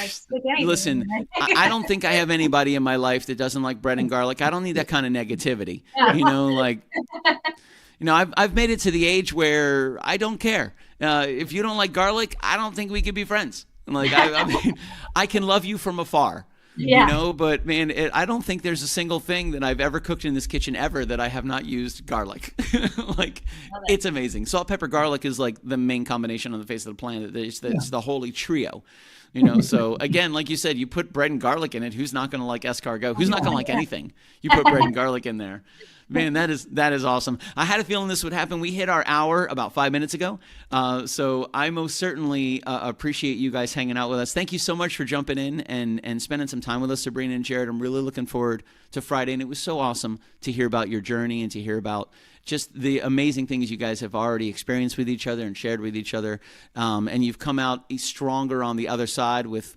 Listen, I don't think I have anybody in my life that doesn't like bread and garlic. I don't need that kind of negativity. I've made it to the age where I don't care. If you don't like garlic, I don't think we could be friends. Like, I mean, I can love you from afar. Yeah. You know, but man, I don't think there's a single thing that I've ever cooked in this kitchen ever that I have not used garlic. Like, it's amazing. Salt, pepper, garlic is like the main combination on the face of the planet. It's the holy trio. You know, so again, like you said, you put bread and garlic in it. Who's not going to like escargot? Who's not going to like anything? You put bread and garlic in there. Man, that is awesome. I had a feeling this would happen. We hit our hour about 5 minutes ago. So I most certainly appreciate you guys hanging out with us. Thank you so much for jumping in and spending some time with us, Sabrina and Jerred. I'm really looking forward to Friday. And it was so awesome to hear about your journey and to hear about just the amazing things you guys have already experienced with each other and shared with each other. And you've come out stronger on the other side with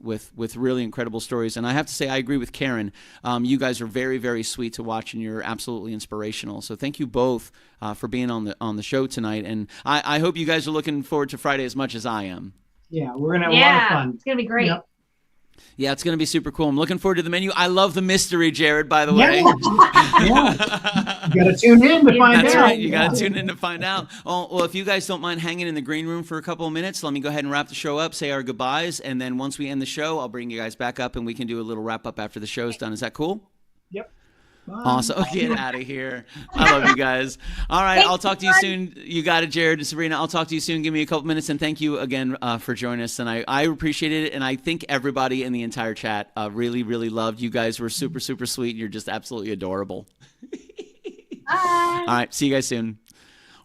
really incredible stories. And I have to say, I agree with Karen. You guys are very, very sweet to watch, and you're absolutely inspirational. So thank you both for being on the show tonight. And I hope you guys are looking forward to Friday as much as I am. Yeah, we're going to have a lot of fun. It's going to be great. Yep. Yeah, it's going to be super cool. I'm looking forward to the menu. I love the mystery, Jerred, by the way. Yeah. You got to tune in to find out. That's right. You got to tune in to find out. Oh, well, if you guys don't mind hanging in the green room for a couple of minutes, let me go ahead and wrap the show up, say our goodbyes, and then once we end the show, I'll bring you guys back up and we can do a little wrap up after the show's done. Is that cool? Yep. Bye. Awesome. Get out of here. I love you guys. All right. I'll talk to you soon. You got it, Jerred and Sabrina. I'll talk to you soon. Give me a couple minutes. And thank you again for joining us. And I appreciate it. And I think everybody in the entire chat really, really loved. You guys were super, super sweet. You're just absolutely adorable. Bye. All right. See you guys soon.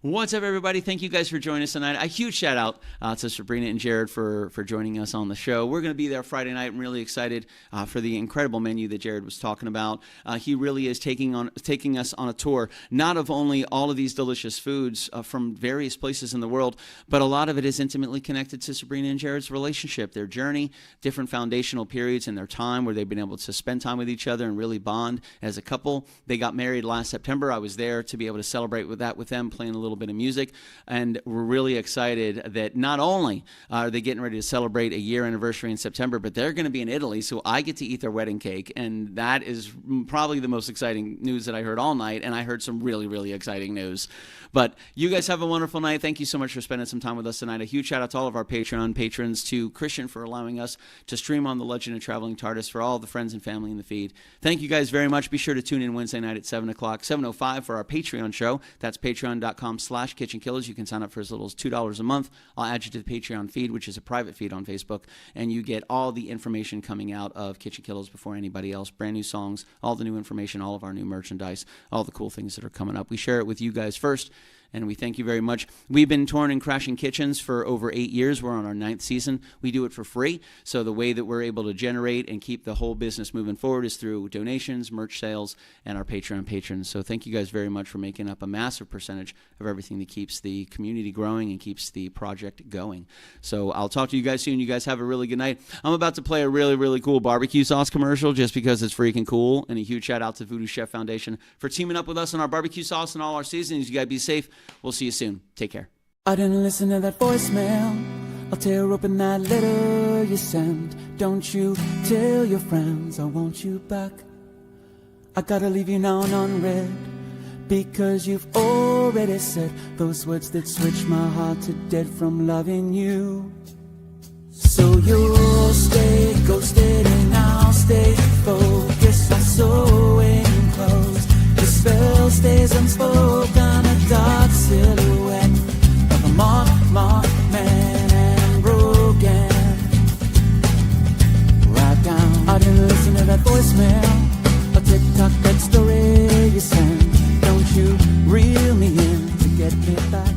What's up, everybody? Thank you guys for joining us tonight. A huge shout out to Sabrina and Jerred for joining us on the show. We're going to be there Friday night. I'm really excited for the incredible menu that Jerred was talking about. He really is taking us on a tour, not of only all of these delicious foods from various places in the world, but a lot of it is intimately connected to Sabrina and Jerred's relationship, their journey, different foundational periods in their time where they've been able to spend time with each other and really bond as a couple. They got married last September. I was there to be able to celebrate with them, playing a little bit of music, and we're really excited that not only are they getting ready to celebrate a year anniversary in September, but they're going to be in Italy, so I get to eat their wedding cake, and that is probably the most exciting news that I heard all night, and I heard some really, really exciting news. But you guys have a wonderful night. Thank you so much for spending some time with us tonight. A huge shout out to all of our Patreon patrons, to Christian for allowing us to stream on the Legend of Traveling TARDIS, for all the friends and family in the feed. Thank you guys very much. Be sure to tune in Wednesday night at 7 o'clock, 7:05 for our Patreon show. That's patreon.com/KitchenKillaz. You can sign up for as little as $2 a month. I'll add you to the Patreon feed, which is a private feed on Facebook, and you get all the information coming out of KitchenKillaz before anybody else. Brand new songs, all the new information, all of our new merchandise, all the cool things that are coming up. We share it with you guys first, and we thank you very much. We've been touring and crashing kitchens for over 8 years. We're on our 9th season. We do it for free, so the way that we're able to generate and keep the whole business moving forward is through donations, merch sales, and our Patreon patrons. So thank you guys very much for making up a massive percentage of everything that keeps the community growing and keeps the project going. So I'll talk to you guys soon. You guys have a really good night. I'm about to play a really, really cool barbecue sauce commercial just because it's freaking cool, and a huge shout out to Voodoo Chef Foundation for teaming up with us on our barbecue sauce and all our seasonings. You guys be safe. We'll see you soon. Take care. I didn't listen to that voicemail. I'll tear open that letter you sent. Don't you tell your friends I want you back. I gotta leave you now unread, because you've already said those words that switch my heart to dead from loving you. So you'll stay ghosted and I'll stay focused. I saw in close. The spell stays unspoken, a dark silhouette of a marked man and broken. Right down. I didn't listen to that voicemail, a TikTok, that story you sent. Don't you reel me in to get me back.